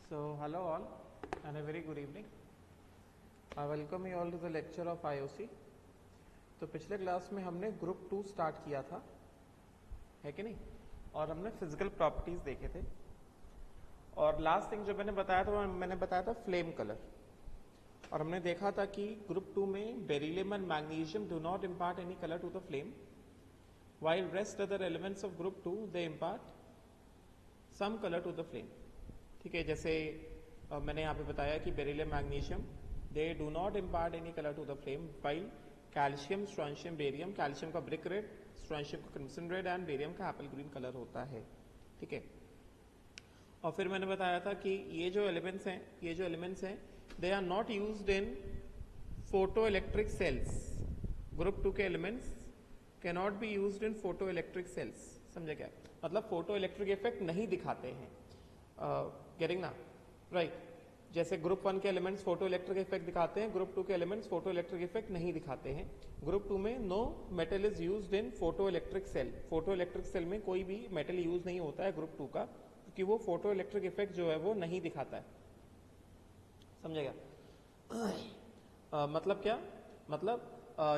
So, hello all and a very good evening. I welcome you all to the lecture of IOC. तो पिछले class में हमने group 2 start किया था, है कि नहीं, और हमने फिजिकल प्रॉपर्टीज देखे थे। और लास्ट थिंग जो मैंने बताया था वो मैंने बताया था फ्लेम कलर, और हमने देखा था कि ग्रुप 2 में beryllium and magnesium do not impart any colour to the flame, while rest other elements of group 2 they impart some color to the flame. ठीक है, जैसे मैंने यहाँ पे बताया कि beryllium magnesium they do not impart any colour to the flame, while calcium strontium barium, calcium का brick red, strontium का क्रिम्सन रेड एंड बेरियम का एप्पल ग्रीन कलर होता है। ठीक है, और फिर मैंने बताया था कि ये जो एलिमेंट्स हैं they are not used in photoelectric cells. Group 2 के elements cannot be used in photoelectric cells. समझे क्या? मतलब फोटो इलेक्ट्रिक इफेक्ट नहीं दिखाते हैं। गेटिंग ना? राइट। जैसे ग्रुप 1 के एलिमेंट्स फोटो इलेक्ट्रिक इफेक्ट दिखाते हैं, ग्रुप 2 के एलिमेंट्स फोटो इलेक्ट्रिक इफेक्ट नहीं दिखाते हैं। ग्रुप 2 में no metal is used in photoelectric cell. Photoelectric cell में कोई भी मेटल यूज नहीं होता है ग्रुप 2 का, क्योंकि वो फोटो इलेक्ट्रिक इफेक्ट जो है वो नहीं दिखाता है। समझेगा? मतलब क्या? मतलब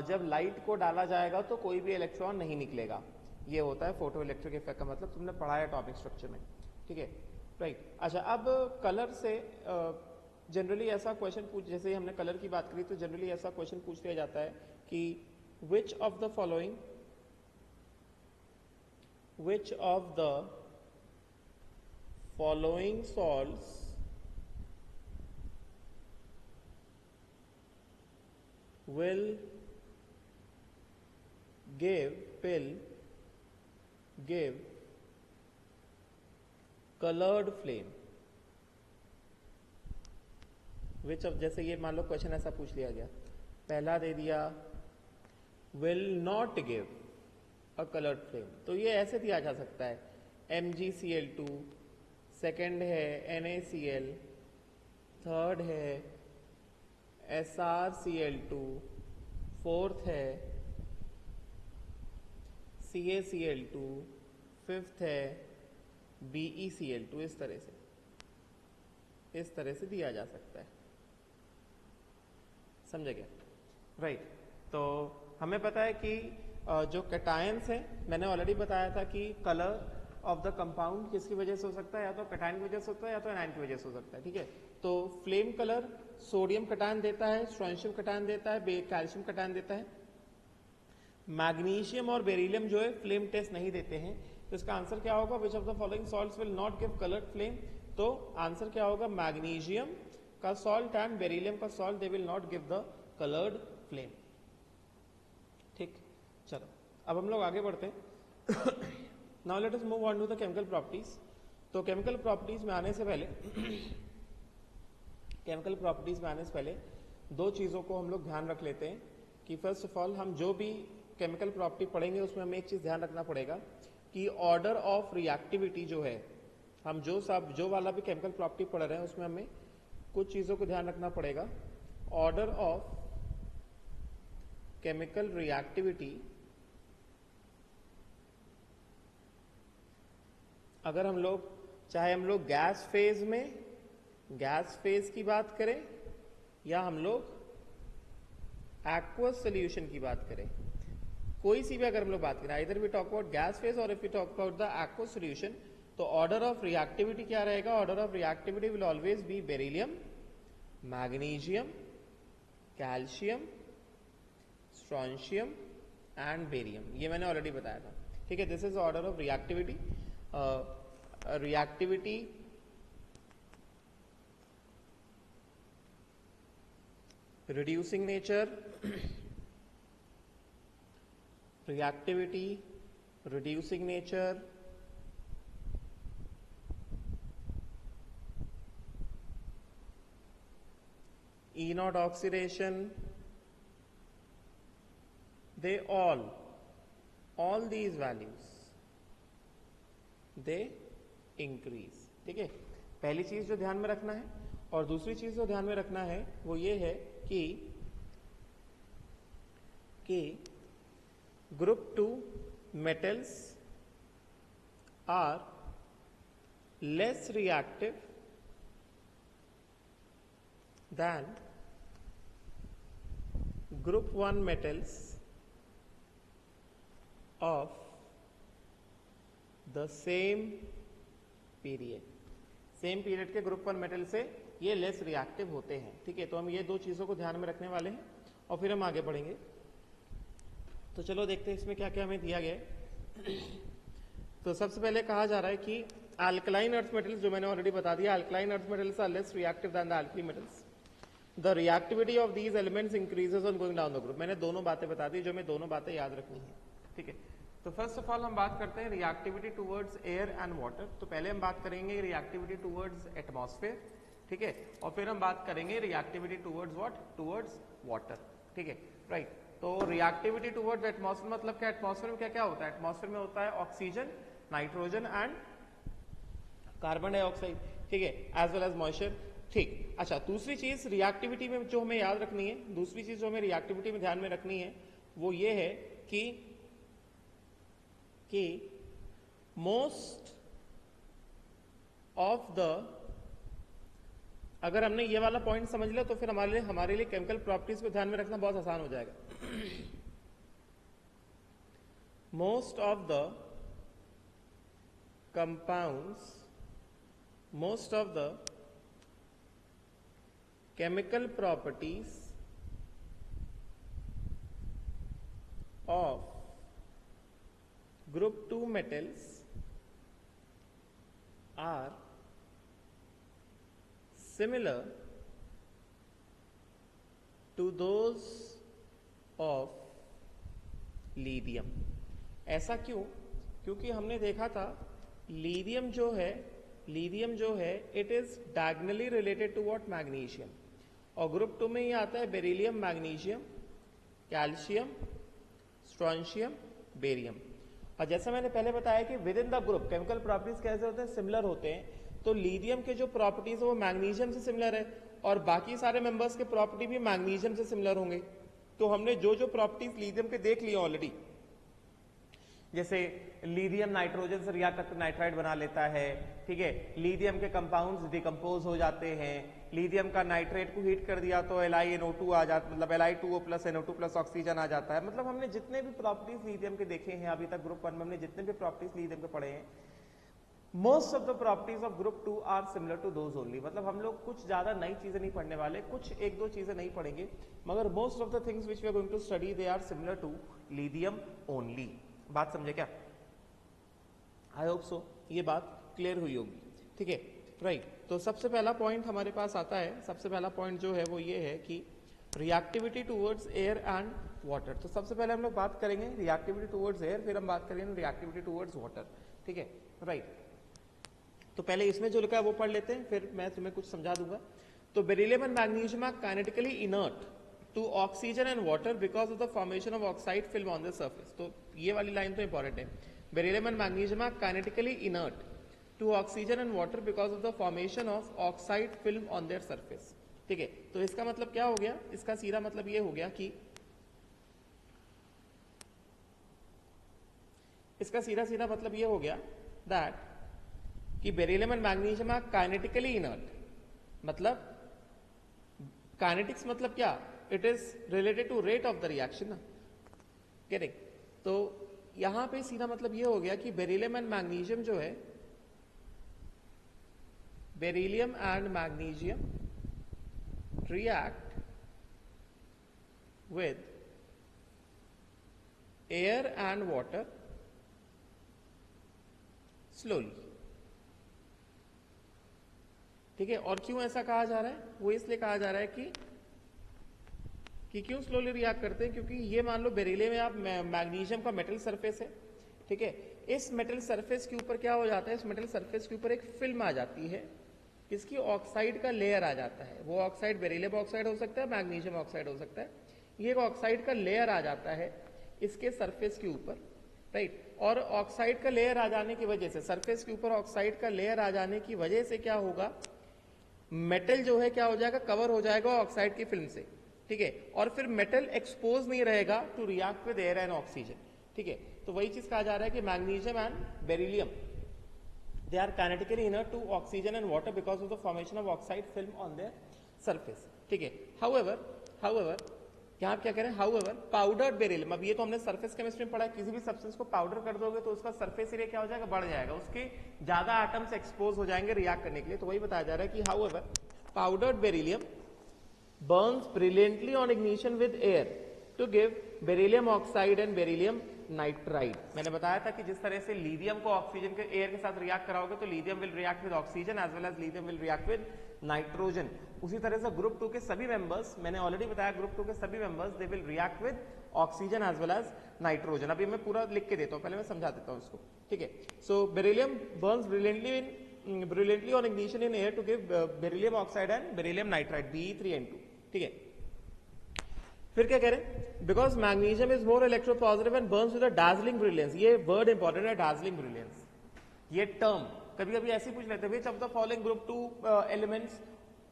जब लाइट को डाला जाएगा तो कोई भी इलेक्ट्रॉन नहीं निकलेगा। ये होता है फोटो इलेक्ट्रिक इफेक्ट का मतलब, तुमने पढ़ा है टॉपिक स्ट्रक्चर में। ठीक है, राइट। अच्छा, अब कलर से जनरली ऐसा क्वेश्चन जैसे हमने कलर की बात करी तो जनरली ऐसा क्वेश्चन पूछ लिया जाता है कि विच of the following salts will give colored flame, which of, जैसे ये मान लो क्वेश्चन ऐसा पूछ लिया गया, पहला दे दिया will not give a colored flame, तो ये ऐसे दिया जा सकता है MgCl2, सेकेंड है NaCl, थर्ड है SrCl2, फोर्थ है CaCl2, फिफ्थ है BeCl2। इस तरह से दिया जा सकता है। समझे क्या? राइट। तो हमें पता है कि जो कैटायंस है, मैंने ऑलरेडी बताया था कि कलर ऑफ द कंपाउंड किसकी वजह से हो सकता है, या तो कैटायन की वजह से होता है या तो एनायन की वजह से हो सकता है। ठीक है, तो फ्लेम कलर सोडियम कैटायन देता है, स्ट्रोंशियम कैटायन देता है, कैल्शियम कैटायन देता है। मैग्नीशियम और बेरिलियम जो है फ्लेम टेस्ट नहीं देते हैं। तो इसका आंसर क्या होगा? Which of the following salts will not give coloured flame. तो आंसर क्या होगा? मैग्नीशियम का सॉल्ट एंड बेरिलियम का salt they will not give the coloured flame. ठीक, चलो अब हम लोग आगे बढ़ते हैं। Now let us move on to the chemical properties. तो केमिकल प्रॉपर्टीज में आने से पहले दो चीजों को हम लोग ध्यान रख लेते हैं कि फर्स्ट ऑफ ऑल हम जो भी केमिकल प्रॉपर्टी पढ़ेंगे उसमें हमें एक चीज ध्यान रखना पड़ेगा कि ऑर्डर ऑफ रिएक्टिविटी जो है, हम जो वाला भी केमिकल प्रॉपर्टी पढ़ रहे हैं उसमें हमें कुछ चीजों को ध्यान रखना पड़ेगा। ऑर्डर ऑफ केमिकल रिएक्टिविटी, अगर हम लोग चाहे हम लोग गैस फेज की बात करें या हम लोग एक्वस सोल्यूशन की बात करें, कोई सी भी अगर हम लोग बात करें, either we talk about gas phase और if we talk about the aqueous solution, तो ऑर्डर ऑफ रिएक्टिविटी क्या रहेगा? Order of reactivity will always be beryllium, magnesium, calcium, strontium and barium. ये मैंने ऑलरेडी बताया था। ठीक है, this is order of reactivity. Reactivity reducing nature, reactivity, reducing nature, E0 oxidation, they all these values they increase। ठीक है, पहली चीज जो ध्यान में रखना है, और दूसरी चीज जो ध्यान में रखना है वो ये है कि group 2 metals are less reactive than group 1 metals of the same period. Same period के ग्रुप 1 मेटल से ये लेस रिएक्टिव होते हैं, ठीक है। तो हम ये दो चीजों को ध्यान में रखने वाले हैं और फिर हम आगे बढ़ेंगे। तो चलो देखते हैं इसमें क्या क्या हमें दिया गया है। तो सबसे पहले कहा जा रहा है कि अल्कलाइन अर्थ मेटल्स, जो मैंने ऑलरेडी बता दिया, alkaline earth metals are less reactive than the alkali metals. The reactivity of these elements increases on going down the group. मैंने दोनों बातें बता दी, जो मैं दोनों बातें याद रखनी है, ठीक है। तो फर्स्ट ऑफ ऑल हम बात करते हैं reactivity towards air and water. तो पहले हम बात करेंगे रिएक्टिविटी टुवर्ड्स एटमॉस्फेयर, ठीक है, और फिर हम बात करेंगे reactivity towards what, towards water, ठीक है, राइट। तो रिएक्टिविटी टुवर्ड्स एटमॉस्फेयर मतलब क्या, एटमॉस्फेयर में क्या क्या होता है, एटमॉस्फेयर में होता है oxygen, nitrogen and carbon dioxide, ठीक है, एज वेल एज मॉइस्चर, ठीक। अच्छा, दूसरी चीज रिएक्टिविटी में जो हमें याद रखनी है, दूसरी चीज जो हमें रिएक्टिविटी में ध्यान में रखनी है वो ये है कि मोस्ट ऑफ द, अगर हमने ये वाला पॉइंट समझ लिया तो फिर हमारे लिए केमिकल प्रॉपर्टीज को ध्यान में रखना बहुत आसान हो जाएगा। Most of the compounds, most of the chemical properties of group 2 metals are similar to those of lithium। ऐसा क्यों? क्योंकि हमने देखा था लीथियम जो है it is diagonally related to what, magnesium. और ग्रुप 2 में ये आता है beryllium, magnesium, calcium, strontium, barium. और जैसा मैंने पहले बताया कि within the group chemical properties कैसे होते हैं, सिमिलर होते हैं। तो लीथियम के जो प्रॉपर्टीज है वो मैग्नीशियम से सिमिलर है और बाकी सारे मेंबर्स के प्रॉपर्टी भी मैग्नीशियम से सिमिलर होंगे। तो हमने जो जो प्रॉपर्टीज लीथियम के देख लिए ऑलरेडी, जैसे लीथियम नाइट्रोजन से रिएक्ट करके नाइट्राइड बना लेता है, ठीक है, लीथियम के कंपाउंड्स डिकम्पोज हो जाते हैं, लीथियम का नाइट्रेट को हीट कर दिया तो LiNO2 आ जाता, मतलब Li2O plus NO2 plus oxygen आ जाता है। मतलब हमने जितने भी प्रॉपर्टीज लीथियम के देखे हैं अभी तक ग्रुप 1 में, हमने जितने भी प्रॉपर्टीज लीथियम के पढ़े हैं, most of the properties of group 2 are similar to those only. मतलब हम लोग कुछ ज्यादा नई चीजें नहीं पढ़ने वाले, कुछ एक दो चीजें नहीं पढ़ेंगे, मगर most of the things which we are going to study they are similar to lithium only. बात समझे क्या? आई होप सो ये बात क्लियर हुई होगी, ठीक है, राइट। तो सबसे पहला पॉइंट हमारे पास आता है, सबसे पहला पॉइंट जो है वो ये है कि reactivity towards air and water. तो सबसे पहले हम लोग बात करेंगे रिएक्टिविटी टुवर्ड्स एयर, फिर हम बात करेंगे रिएक्टिविटी टुवर्ड्स वाटर, ठीक है, राइट। तो पहले इसमें जो लिखा है वो पढ़ लेते हैं, फिर मैं तुम्हें कुछ समझा दूंगा। तो beryllium and magnesium are kinetically inert to oxygen and water because of the formation of oxide film on the surface। तो ये वाली लाइन तो इंपॉर्टेंट है। Beryllium and magnesium are kinetically inert to oxygen and water because of the formation of oxide film on their surface, ठीक है। तो इसका मतलब क्या हो गया, इसका सीधा मतलब ये हो गया कि इसका सीधा मतलब ये हो गया दैट कि beryllium and magnesium are kinetically inert. मतलब काइनेटिक्स मतलब क्या, it is related to rate of the reaction ना, करेक्ट। तो यहां पे सीधा मतलब ये हो गया कि बेरिलियम एंड मैग्नीशियम जो है, beryllium and magnesium react with air and water slowly, ठीक है। और क्यों ऐसा कहा जा रहा है, वो इसलिए कहा जा रहा है कि क्यों स्लोली रिएक्ट करते हैं, क्योंकि ये मान लो बेरिलियम में आप मैग्नीशियम का मेटल सरफेस है, ठीक है। इस मेटल सरफेस के ऊपर क्या हो जाता है, इस मेटल सरफेस के ऊपर एक फिल्म आ जाती है, इसकी ऑक्साइड का लेयर आ जाता है। वो ऑक्साइड बेरिलियम ऑक्साइड हो सकता है, मैग्नीशियम ऑक्साइड हो सकता है। ये एक ऑक्साइड का लेयर आ जाता है इसके सरफेस के ऊपर, राइट। और ऑक्साइड का लेयर आ जाने की वजह से, सरफेस के ऊपर ऑक्साइड का लेयर आ जाने की वजह से क्या होगा, मेटल जो है क्या हो जाएगा, कवर हो जाएगा ऑक्साइड की फिल्म से, ठीक है। और फिर मेटल एक्सपोज नहीं रहेगा to react with air and oxygen, ठीक है। तो वही चीज कहा जा रहा है कि magnesium and beryllium they are kinetically inert to oxygen and water because of the formation of oxide film on their surface, ठीक है। हाउएवर यहाँ क्या करें, हाउएवर पाउडर्ड बेरिलियम, अब ये तो हमने सरफेस केमिस्ट्री में पढ़ा है, किसी भी सब्सटेंस को पाउडर कर दोगे तो उसका सरफेस एरिया क्या हो जाएगा, बढ़ जाएगा, उसके ज्यादा एटम्स एक्सपोज हो जाएंगे रिएक्ट करने के लिए। तो वही बताया जा रहा है कि however powdered beryllium burns brilliantly on ignition with air to give beryllium oxide and beryllium nitride। मैंने बताया था कि जिस तरह से लिथियम को ऑक्सीजन के एयर के साथ रिएक्ट कराओगे तो lithium will react with oxygen as well as lithium will react with nitrogen. उसी तरह से ग्रुप 2 के सभी मेंबर्स, मैंने ऑलरेडी बताया ग्रुप 2 के सभी members they will react with oxygen as well as nitrogen. अभी मैं पूरा लिख के देता हूं, पहले मैं समझा देता हूं इसको, ठीक है। So beryllium burns brilliantly on ignition in air to give beryllium oxide and beryllium nitride Be3N2, ठीक है। फिर क्या कह रहे हैं, because magnesium is more electropositive and Burns with a dazzling brilliance. ये वर्ड इंपॉर्टेंट है, डार्जलिंग ब्रिलियंस, ये टर्म कभी कभी ऐसे पूछ लेते हैं, विच of the following group 2 elements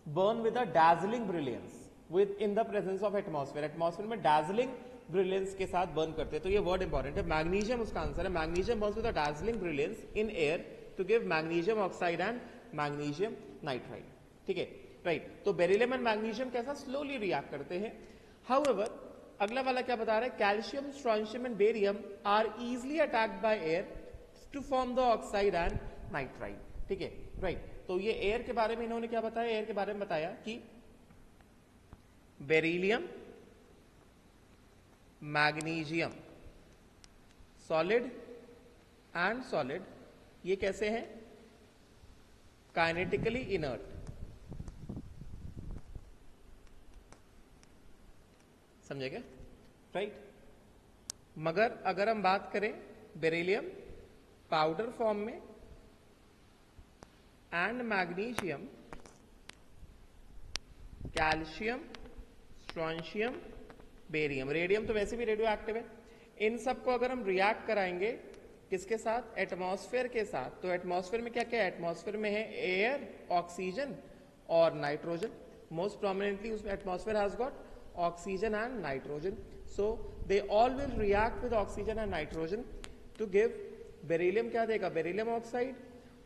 burn with a dazzling brilliance with in the presence of atmosphere. Atmosphere में डार्जलिंग ब्रिलियंस के साथ बर्न करते हैं, तो ये वर्ड इंपॉर्टेंट है। मैग्नीशियम उसका आंसर है, magnesium burns with a dazzling brilliance in air to give magnesium oxide and magnesium nitride, ठीक है, राइट। तो बेरिलियम एंड मैग्नीशियम कैसा स्लोली रिएक्ट करते हैं। हाउएवर अगला वाला क्या बता रहा है, calcium, strontium and barium are easily attacked by air to form the oxide and nitride, ठीक है, राइट। तो ये एयर के बारे में इन्होंने क्या बताया, एयर के बारे में बताया कि beryllium, magnesium solid and solid ये कैसे हैं, काइनेटिकली इनर्ट, समझे क्या, राइट। मगर अगर हम बात करें बेरिलियम पाउडर फॉर्म में and magnesium, calcium, strontium, barium, radium तो वैसे भी रेडियो एक्टिव है, इन सबको अगर हम रिएक्ट कराएंगे किसके साथ, एटमॉस्फेयर के साथ, तो एटमॉस्फेयर में क्या क्या है, एटमॉस्फेयर में है एयर, ऑक्सीजन और नाइट्रोजन। मोस्ट प्रोमिनेंटली उसमें atmosphere has got oxygen and nitrogen, so they all will react with oxygen and nitrogen to give beryllium, क्या देगा, बेरिलियम ऑक्साइड,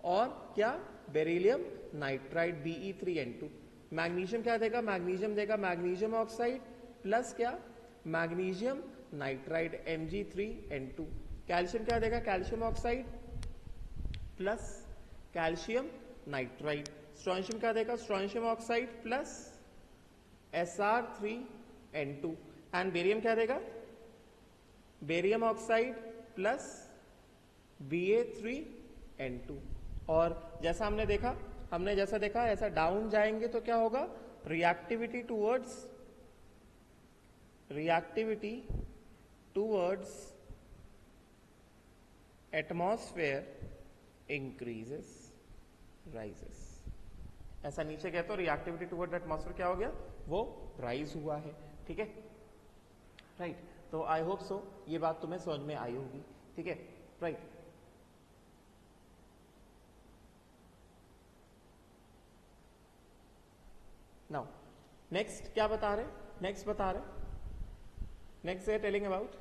और क्या, बेरिलियम नाइट्राइड Be3N2। मैग्नीशियम क्या देगा, मैग्नीशियम देगा मैग्नीशियम ऑक्साइड प्लस क्या, magnesium nitride Mg3N2। Calcium क्या देगा, calcium oxide plus calcium nitride. Strontium क्या देगा, strontium oxide plus Sr3N2। And barium क्या देगा, बेरियम ऑक्साइड प्लस Ba3N2। और जैसा हमने देखा, हमने जैसा देखा ऐसा डाउन जाएंगे तो क्या होगा, reactivity towards atmosphere increases rises. ऐसा नीचे गया तो रिएक्टिविटी टुवर्ड एटमॉस्फेयर क्या हो गया, वो राइज हुआ है, ठीक है, राइट। तो आई होप सो ये बात तुम्हें समझ में आई होगी, ठीक है, राइट। नाउ नेक्स्ट क्या बता रहे, नेक्स्ट है टेलिंग अबाउट,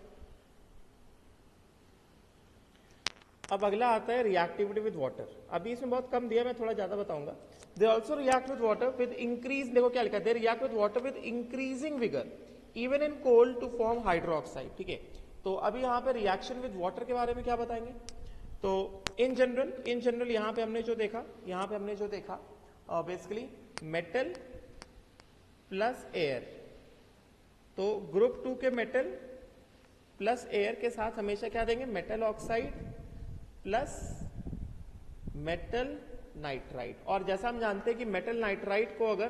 अब अगला आता है रिएक्टिविटी विद वाटर। अभी इसमें बहुत कम दिया, मैं थोड़ा ज्यादा बताऊंगा। They also react with water with increase, देखो क्या लिखा है, they react with water with increasing vigour even in cold to form hydroxide, ठीक है। तो अभी यहाँ पे रिएक्शन विद वाटर के बारे में क्या बताएंगे, तो इन जनरल यहाँ पे हमने जो देखा, बेसिकली मेटल प्लस एयर, तो ग्रुप 2 के मेटल प्लस एयर के साथ हमेशा क्या देंगे, metal oxide plus metal nitride. और जैसा हम जानते हैं कि मेटल नाइट्राइड को अगर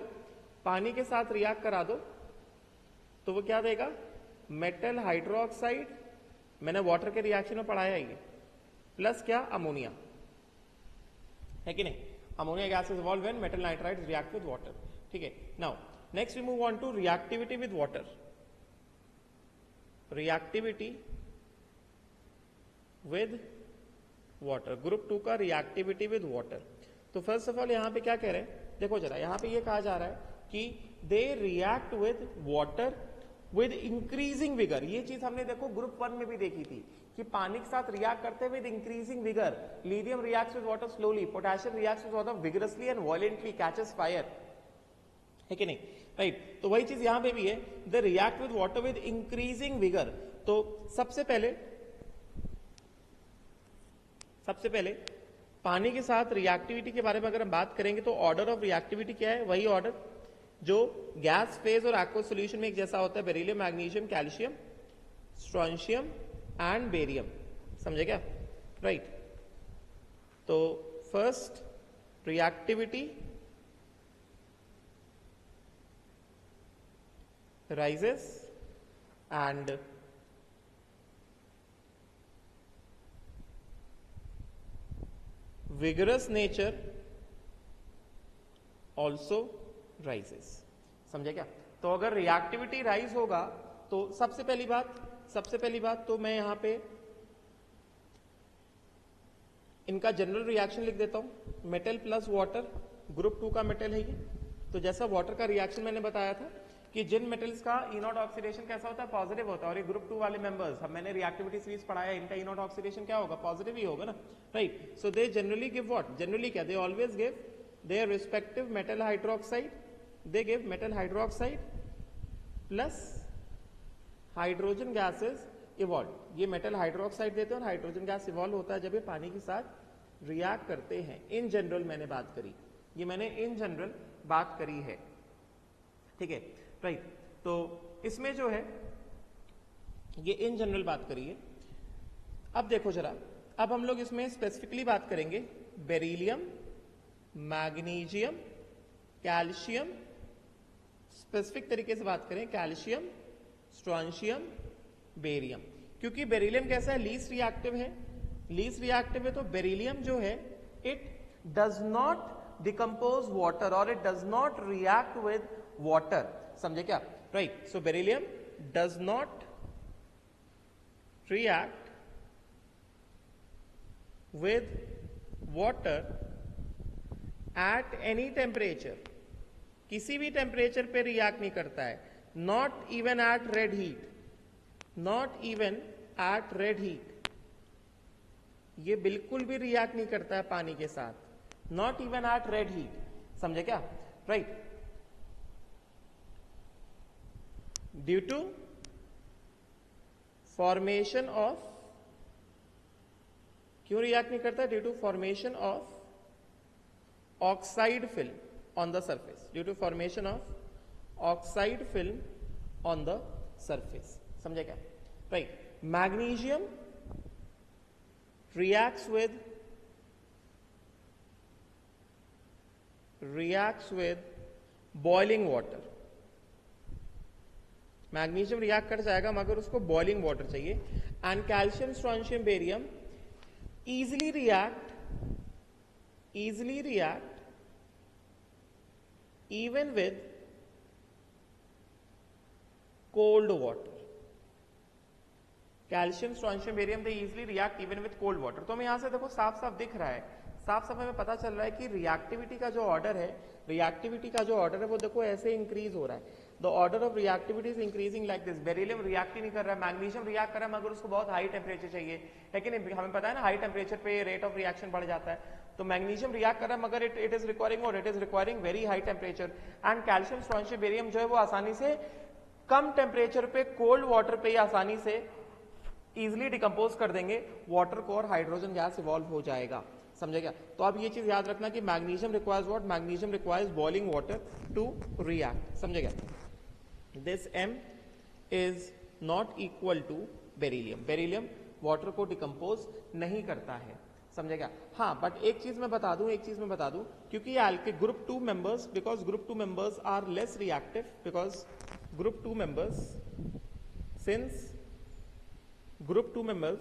पानी के साथ रिएक्ट करा दो तो वो क्या देगा, मेटल हाइड्रोक्साइड, मैंने वाटर के रिएक्शन में पढ़ाया ये, प्लस क्या, अमोनिया, है कि नहीं, ammonia gas is evolve when metal nitride react with water, ठीक है। Now next we move on to reactivity with water. Reactivity with water, group 2 का रिएक्टिविटी विद वाटर। तो फर्स्ट ऑफ ऑल यहाँ पे क्या कह रहे हैं, देखो जरा, यहाँ पे ये कहा जा रहा है कि दे react with water with increasing vigour. ये चीज हमने देखो ग्रुप 1 में भी देखी थी कि पानी के साथ रिएक्ट करते with increasing vigour. Lithium reacts with water slowly, potassium reacts with water vigorously and violently, catches fire. है कि नहीं, राइट। तो वही चीज यहां पे भी है, the react with water with increasing vigour. तो सबसे पहले पानी के साथ रिएक्टिविटी के बारे में अगर हम बात करेंगे तो ऑर्डर ऑफ रिएक्टिविटी क्या है, वही ऑर्डर जो गैस फेज और एक्वस सॉल्यूशन में एक जैसा होता है, beryllium, magnesium, calcium, strontium and barium, समझे क्या, राइट। तो first reactivity rises and vigorous nature also rises, समझे क्या। तो अगर रिएक्टिविटी राइज होगा तो सबसे पहली बात तो मैं यहां पे इनका जनरल रिएक्शन लिख देता हूं, मेटल प्लस वाटर, ग्रुप 2 का मेटल है ये। तो जैसा वाटर का रिएक्शन मैंने बताया था कि जिन मेटल्स का ई नॉट ऑक्सीडेशन कैसा होता है, पॉजिटिव होता है, और ये ग्रुप 2 वाले मेंबर्स, अब मैंने रिएक्टिविटी सीरीज पढ़ाया, इनका ई नॉट ऑक्सीडेशन क्या होगा, पॉजिटिव ही होगा ना, right. So they generally give what, generally क्या, they always give their respective metal hydroxide, they give metal hydroxide plus hydrogen gases evolve. ये मेटल हाइड्रोक्साइड देते हैं और हाइड्रोजन गैस इवॉल्व होता है जब ये पानी के साथ रिएक्ट करते हैं। इन जनरल मैंने बात करी, ये मैंने इन जनरल बात करी है, ठीक है, राइट। तो इसमें जो है ये इन जनरल बात करिए। अब देखो जरा, अब हम लोग इसमें स्पेसिफिकली बात करेंगे बेरिलियम, मैग्नीशियम, कैल्शियम, स्पेसिफिक तरीके से बात करें कैल्शियम, स्ट्रोंशियम, बेरियम। क्योंकि बेरिलियम कैसा है, लीस्ट रिएक्टिव है, तो बेरिलियम जो है it does not decompose water और it does not react with water, समझे क्या, right. So beryllium does not react with water at any temperature, किसी भी टेम्परेचर पे रिएक्ट नहीं करता है, not even at red heat, not even at red heat, ये बिल्कुल भी रिएक्ट नहीं करता है पानी के साथ, not even at red heat, समझे क्या, right. Due to formation of, क्यों रिएक्ट नहीं करता, due to formation of oxide film on the surface, due to formation of oxide film on the surface, समझे क्या, right. Magnesium reacts with boiling water, magnesium react कर जाएगा मगर उसको boiling water चाहिए। And calcium, strontium, barium easily react even with cold water, calcium, strontium, barium they easily react even with cold water. तो हमें यहां से देखो साफ साफ दिख रहा है, साफ साफ हमें पता चल रहा है कि रिएक्टिविटी का जो ऑर्डर है, वो देखो ऐसे इंक्रीज हो रहा है। The order of reactivity is increasing like this. Beryllium react ही नहीं कर रहा है, मैग्नीशियम रिएक्ट कर रहा है मगर उसको बहुत हाई टेम्परेचर चाहिए, लेकिन हमें पता है ना हाई टेम्परेचर पे रेट ऑफ रिएक्शन बढ़ जाता है। तो मैग्नीशियम रिएक्ट कर रहा है मगर it is requiring very high temperature. And calcium, strontium, barium जो है वो आसानी से कम टेम्परेचर पे कोल्ड वाटर पे आसानी से इजिली डिकम्पोज कर देंगे वाटर को और हाइड्रोजन गैस इवॉल्व हो जाएगा, समझे क्या। तो आप ये चीज याद रखना कि magnesium requires what, magnesium requires boiling water to react, समझे क्या। This M is not equal to beryllium, beryllium water को डिकम्पोज नहीं करता है, समझे क्या। हाँ, बट एक चीज मैं बता दूं, क्योंकि ये group 2 members, because group 2 members are less reactive, because group 2 members, since group 2 members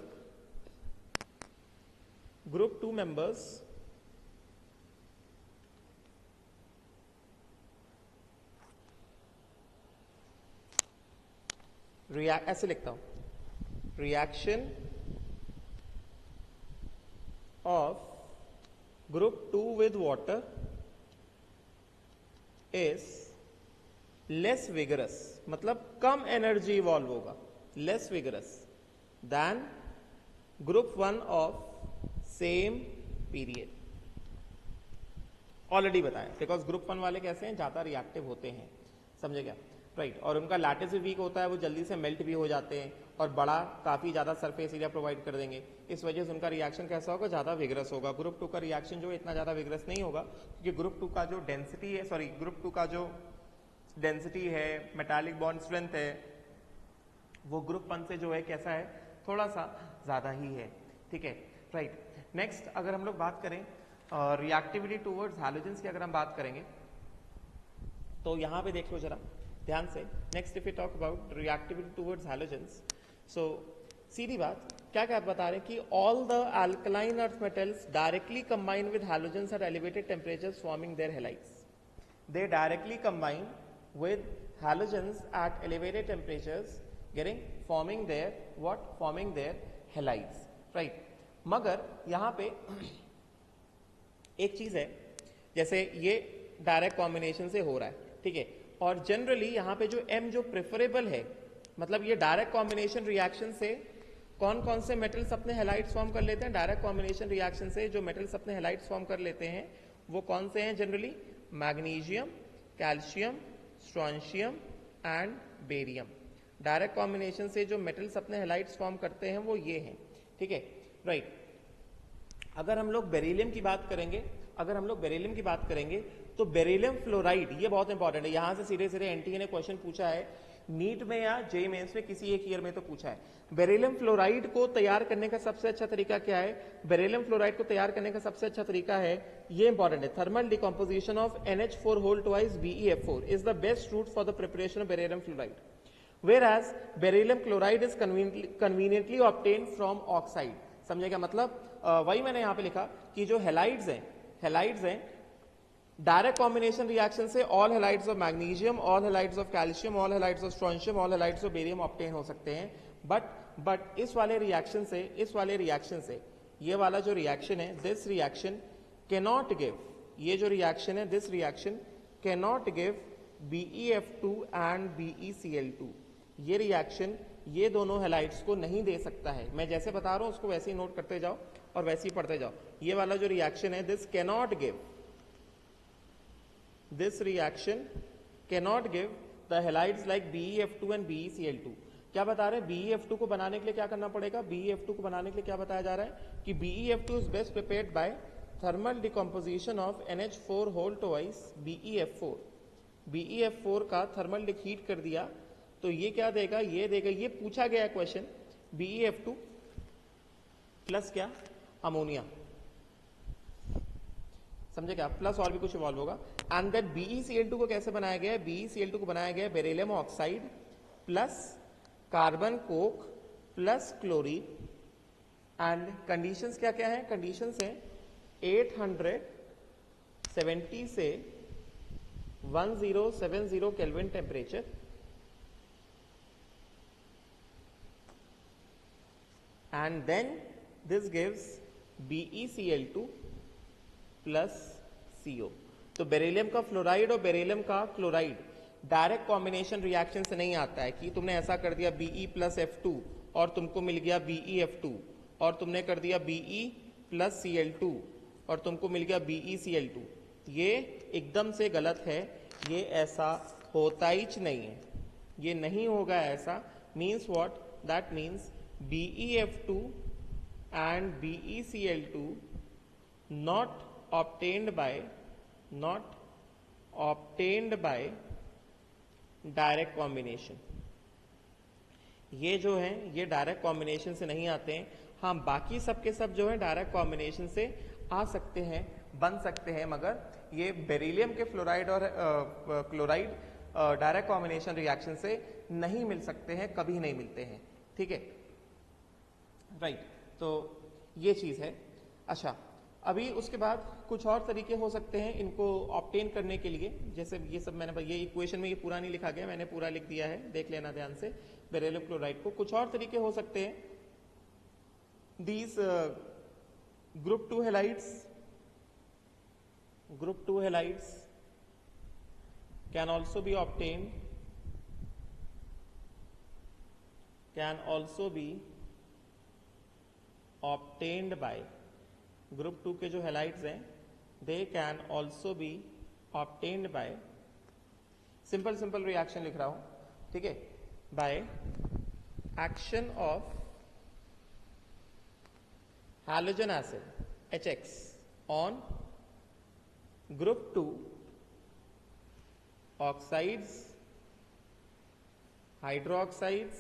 ऐसे लिखता हूं, reaction of group 2 with water is less vigorous, मतलब कम एनर्जी इवॉल्व होगा, less vigorous than group 1 of same period, already बताया, because group 1 वाले कैसे हैं, ज्यादा रिएक्टिव होते हैं, समझे क्या, राइट। और उनका लैटिस भी वीक होता है, वो जल्दी से मेल्ट भी हो जाते हैं और बड़ा काफी ज्यादा सरफेस एरिया प्रोवाइड कर देंगे, इस वजह से उनका रिएक्शन कैसा होगा, ज्यादा विग्रस होगा। ग्रुप 2 का रिएक्शन जो है इतना ज्यादा विग्रस नहीं होगा, क्योंकि ग्रुप 2 का जो डेंसिटी है, सॉरी ग्रुप 2 का जो डेंसिटी है, मेटालिक बॉन्ड स्ट्रेंथ है, वो ग्रुप 1 से जो है कैसा है, थोड़ा सा ज्यादा ही है, ठीक है, राइट। नेक्स्ट अगर हम लोग बात करें रिएक्टिविटी टूवर्ड्स हैलोजेंस की, अगर हम बात करेंगे तो यहां पे देख लो जरा ध्यान से। Next if you talk about reactivity towards halogens, so सीधी बात क्या क्या बता रहे हैं कि all the alkaline earth metals directly combine with halogens at elevated temperatures forming their halides. They directly combine with halogens at elevated temperatures forming their halides, right। मगर यहाँ पे एक चीज है, जैसे ये डायरेक्ट कॉम्बिनेशन से हो रहा है, ठीक है, और जनरली यहाँ पे जो M जो प्रेफरेबल है, मतलब ये डायरेक्ट कॉम्बिनेशन रिएक्शन से कौन कौन से मेटल्स अपने हैलाइड्स फॉर्म कर लेते हैं, डायरेक्ट कॉम्बिनेशन रिएक्शन से जो मेटल्स अपने हैलाइड्स फॉर्म कर लेते हैं वो कौन से हैं generally, magnesium, calcium, strontium and barium. Direct combination से जो मेटल्स अपने हैलाइड्स फॉर्म करते हैं वो ये हैं, ठीक है, राइट। अगर हम लोग बेरिलियम की बात करेंगे, तो बेरिलियम फ्लोराइड, ये बहुत इंपॉर्टेंट है, यहां से सीधे सीधे एनटीए ने क्वेश्चन पूछा है, नीट में या जेईई मेंस में किसी एक ईयर में तो पूछा है। बेरिलियम फ्लोराइड को तैयार करने का सबसे अच्छा तरीका क्या है, बेरिलियम फ्लोराइड को तैयार करने का सबसे अच्छा तरीका है, ये इंपॉर्टेंट है, thermal decomposition of NH4 whole twice BeF4 is the best route for the preparation of beryllium fluoride, whereas beryllium chloride is conveniently obtained from oxide। समझे क्या मतलब, वही मैंने यहां पे लिखा कि जो हैलाइड्स हैं डायरेक्ट कॉम्बिनेशन रिएक्शन से all halides of magnesium, all halides of calcium, all halides of strontium, all halides of barium obtain हो सकते हैं, बट इस वाले रिएक्शन से ये वाला जो रिएक्शन है, दिस रिएक्शन कैनॉट गिव, ये जो रिएक्शन है this reaction cannot give BeF2 and BeCl2। ये रिएक्शन ये दोनों हैलाइड्स को नहीं दे सकता है। मैं जैसे बता रहा हूं उसको वैसे ही नोट करते जाओ और वैसे ही पढ़ते जाओ। ये वाला जो रिएक्शन है, this cannot give, this reaction cannot give the halides like BeF2 and BeCl2। क्या बता रहे हैं, BeF2 को बनाने के लिए क्या करना पड़ेगा, BeF2 को बनाने के लिए क्या बताया जा रहा है कि BeF2 is best prepared by thermal decomposition of NH4 whole twice BeF4। BeF4 का थर्मल हीट कर दिया तो ये क्या देगा, ये देगा, ये पूछा गया है क्वेश्चन, BeF2 प्लस क्या, अमोनिया, समझे क्या, प्लस और भी कुछ इवॉल्व होगा। एंड दैट BeCl2 को कैसे बनाया गया है, BeCl2 को बनाया गया है beryllium oxide plus carbon Coke plus chlorine. And conditions क्या क्या है, कंडीशंस है 870 से 1070 kelvin temperature, and then this gives BeCl2 plus CO। तो बेरिलियम का फ्लोराइड और बेरिलियम का क्लोराइड डायरेक्ट कॉम्बिनेशन रिएक्शन से नहीं आता है कि तुमने ऐसा कर दिया Be प्लस F2 और तुमको मिल गया BeF2, और तुमने कर दिया Be प्लस Cl2 और तुमको मिल गया BeCl2। ये एकदम से गलत है, ये ऐसा होता ही नहीं है, ये नहीं होगा ऐसा। Means what, that means BeF2 and BeCl2 not obtained by direct combination. ये जो है ये डायरेक्ट कॉम्बिनेशन से नहीं आते हैं। हाँ, बाकी सब के सब जो है डायरेक्ट कॉम्बिनेशन से आ सकते हैं, बन सकते हैं, मगर ये बेरिलियम के फ्लोराइड और क्लोराइड डायरेक्ट कॉम्बिनेशन रिएक्शन से नहीं मिल सकते हैं, कभी नहीं मिलते हैं, ठीक है, राइट। तो ये चीज है। अच्छा, अभी उसके बाद कुछ और तरीके हो सकते हैं इनको ऑब्टेन करने के लिए, जैसे ये सब मैंने, ये इक्वेशन में ये पूरा नहीं लिखा गया, मैंने पूरा लिख दिया है, देख लेना ध्यान से बेरिलियम क्लोराइड को। कुछ और तरीके हो सकते हैं, these group 2 halides can also be obtained by group 2 के जो हैलाइड्स हैं they can also be obtained by, simple reaction लिख रहा हूं, ठीक है, by action of halogen acid HX on group 2 oxides, hydroxides,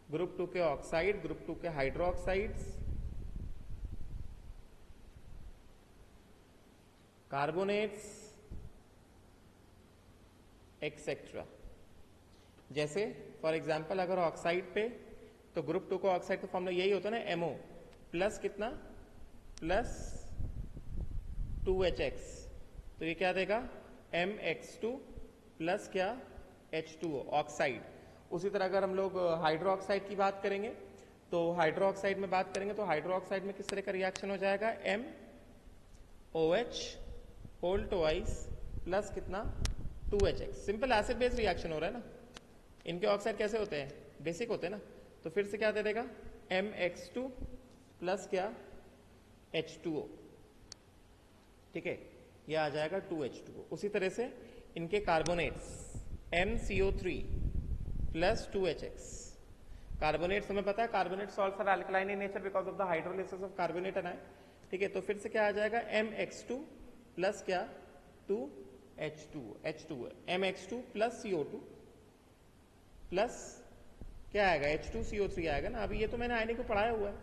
group 2 के ऑक्साइड, ग्रुप 2 के हाइड्रोक्साइड्स, कार्बोनेट्स एक्सेट्रा। जैसे फॉर एग्जांपल अगर ऑक्साइड पे, तो ग्रुप 2 का ऑक्साइड का फॉर्मूला यही होता है ना, MO प्लस कितना, प्लस 2HX, तो ये क्या देगा, MX2 प्लस क्या, H2O ऑक्साइड। उसी तरह अगर हम लोग हाइड्रोक्साइड की बात करेंगे, तो हाइड्रोक्साइड में बात करेंगे तो हाइड्रोक्साइड में किस तरह का रिएक्शन हो जाएगा, MOH होल ट्वाइस प्लस कितना, 2HX। Simple acid base reaction हो रहा है ना। इनके ऑक्साइड कैसे होते हैं, बेसिक होते हैं ना, तो फिर से क्या दे देगा, MX2 प्लस क्या, H2O, ठीक है, ये आ जाएगा 2H2O। उसी तरह से इनके carbonates MCO3 plus 2HX। Carbonates हमें पता है, carbonate salts are alkaline in nature because of the hydrolysis of carbonate anion, ठीक है, तो फिर से क्या आ जाएगा, MX2 प्लस क्या, 2H2O, MX2 plus CO2 plus क्या आएगा, H2CO3 आएगा ना। अभी ये तो मैंने आईने को पढ़ाया हुआ है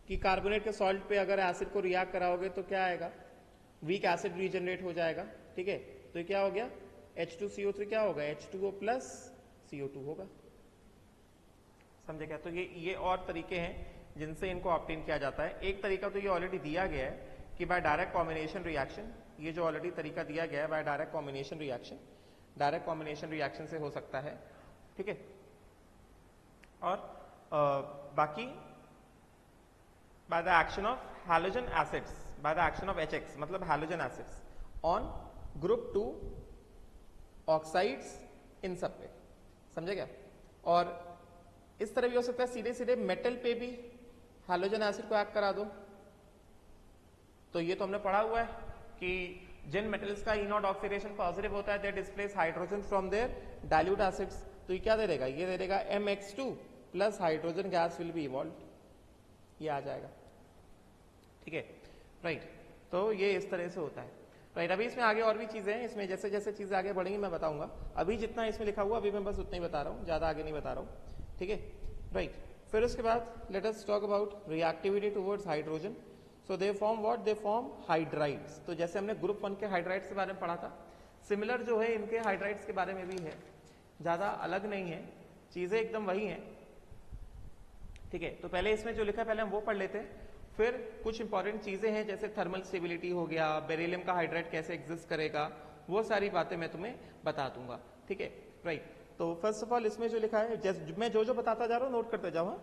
कि कार्बोनेट के सॉल्ट पे अगर एसिड को रिएक्ट कराओगे तो क्या आएगा, वीक एसिड रीजनरेट हो जाएगा, ठीक है, तो ये क्या हो गया, H2CO3 क्या होगा, H2O प्लस CO2 होगा। समझे क्या? तो ये और तरीके हैं जिनसे इनको ऑब्टेन किया जाता है। एक तरीका तो ये ऑलरेडी दिया गया है कि बाय डायरेक्ट कॉम्बिनेशन रिएक्शन, ये जो ऑलरेडी तरीका दिया गया है by direct combination reaction, direct combination reaction से हो सकता है, ठीक है। और बाकी by the action of halogen acids, by the action of HX मतलब halogen acids on group 2 oxides, इन सब पे, समझे क्या? और इस तरह भी हो सकता है सीधे सीधे मेटल पे भी हैलोजन एसिड को एक्ट करा दो। तो ये तो हमने पढ़ा हुआ है कि जिन मेटल्स का E0 ऑक्सीडेशन पॉजिटिव होता है they displace hydrogen from their dilute acids. तो ये क्या दे देगा, ये दे देगा MX2 plus hydrogen gas will be evolve, ये आ जाएगा, ठीक है, राइट। तो ये इस तरह से होता है, राइट। अभी इसमें आगे और भी चीजें हैं, इसमें जैसे जैसे चीजें आगे बढ़ेंगी मैं बताऊंगा। अभी जितना इसमें लिखा हुआ अभी मैं बस उतना ही बता रहा हूँ, ज्यादा आगे नहीं बता रहा हूँ, ठीक है, राइट। फिर उसके बाद let us talk about reactivity towards hydrogen. So they form what, they form hydrides. तो जैसे हमने ग्रुप 1 के हाइड्राइड्स के बारे में पढ़ा था, सिमिलर जो है इनके हाइड्राइड्स के बारे में भी है, ज्यादा अलग नहीं है, चीजें एकदम वही हैं, ठीक है। तो पहले इसमें जो लिखा है पहले हम वो पढ़ लेते हैं, फिर कुछ इंपॉर्टेंट चीजें हैं जैसे थर्मल स्टेबिलिटी हो गया, बेरिलियम का हाइड्राइड कैसे एग्जिस्ट करेगा, वो सारी बातें मैं तुम्हें बता दूंगा, ठीक है, राइट। तो फर्स्ट ऑफ ऑल इसमें जो लिखा है मैं जो बताता जा रहा हूं नोट करते जाओ।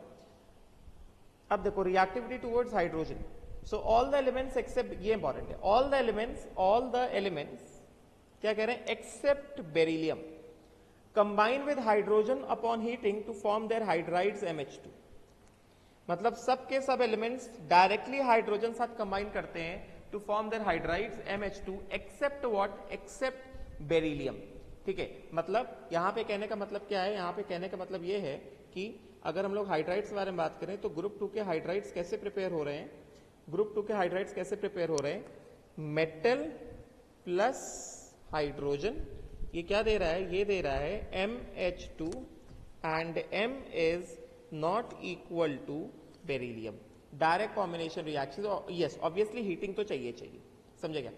अब देखो reactivity towards hydrogen, so all the elements except, ये इंपॉर्टेंट है, ऑल द एलिमेंट्स क्या कह रहे हैं, except beryllium combine with hydrogen upon heating to form their hydrides MH2। मतलब सबके सब एलिमेंट्स डायरेक्टली हाइड्रोजन साथ कंबाइन करते हैं to form their hydrides MH2 except what, except beryllium, ठीक है। मतलब यहां पे कहने का मतलब क्या है, यहां पे कहने का मतलब ये है कि अगर हम लोग हाइड्राइड्स के बारे में बात करें तो ग्रुप 2 के हाइड्राइड्स कैसे प्रिपेयर हो रहे हैं, ग्रुप 2 के हाइड्राइड्स कैसे प्रिपेयर हो रहे हैं, मेटल प्लस हाइड्रोजन, ये क्या दे रहा है, ये दे रहा है MH2 and M is not equal to beryllium. Direct combination reaction, yes obviously heating तो चाहिए, समझे क्या,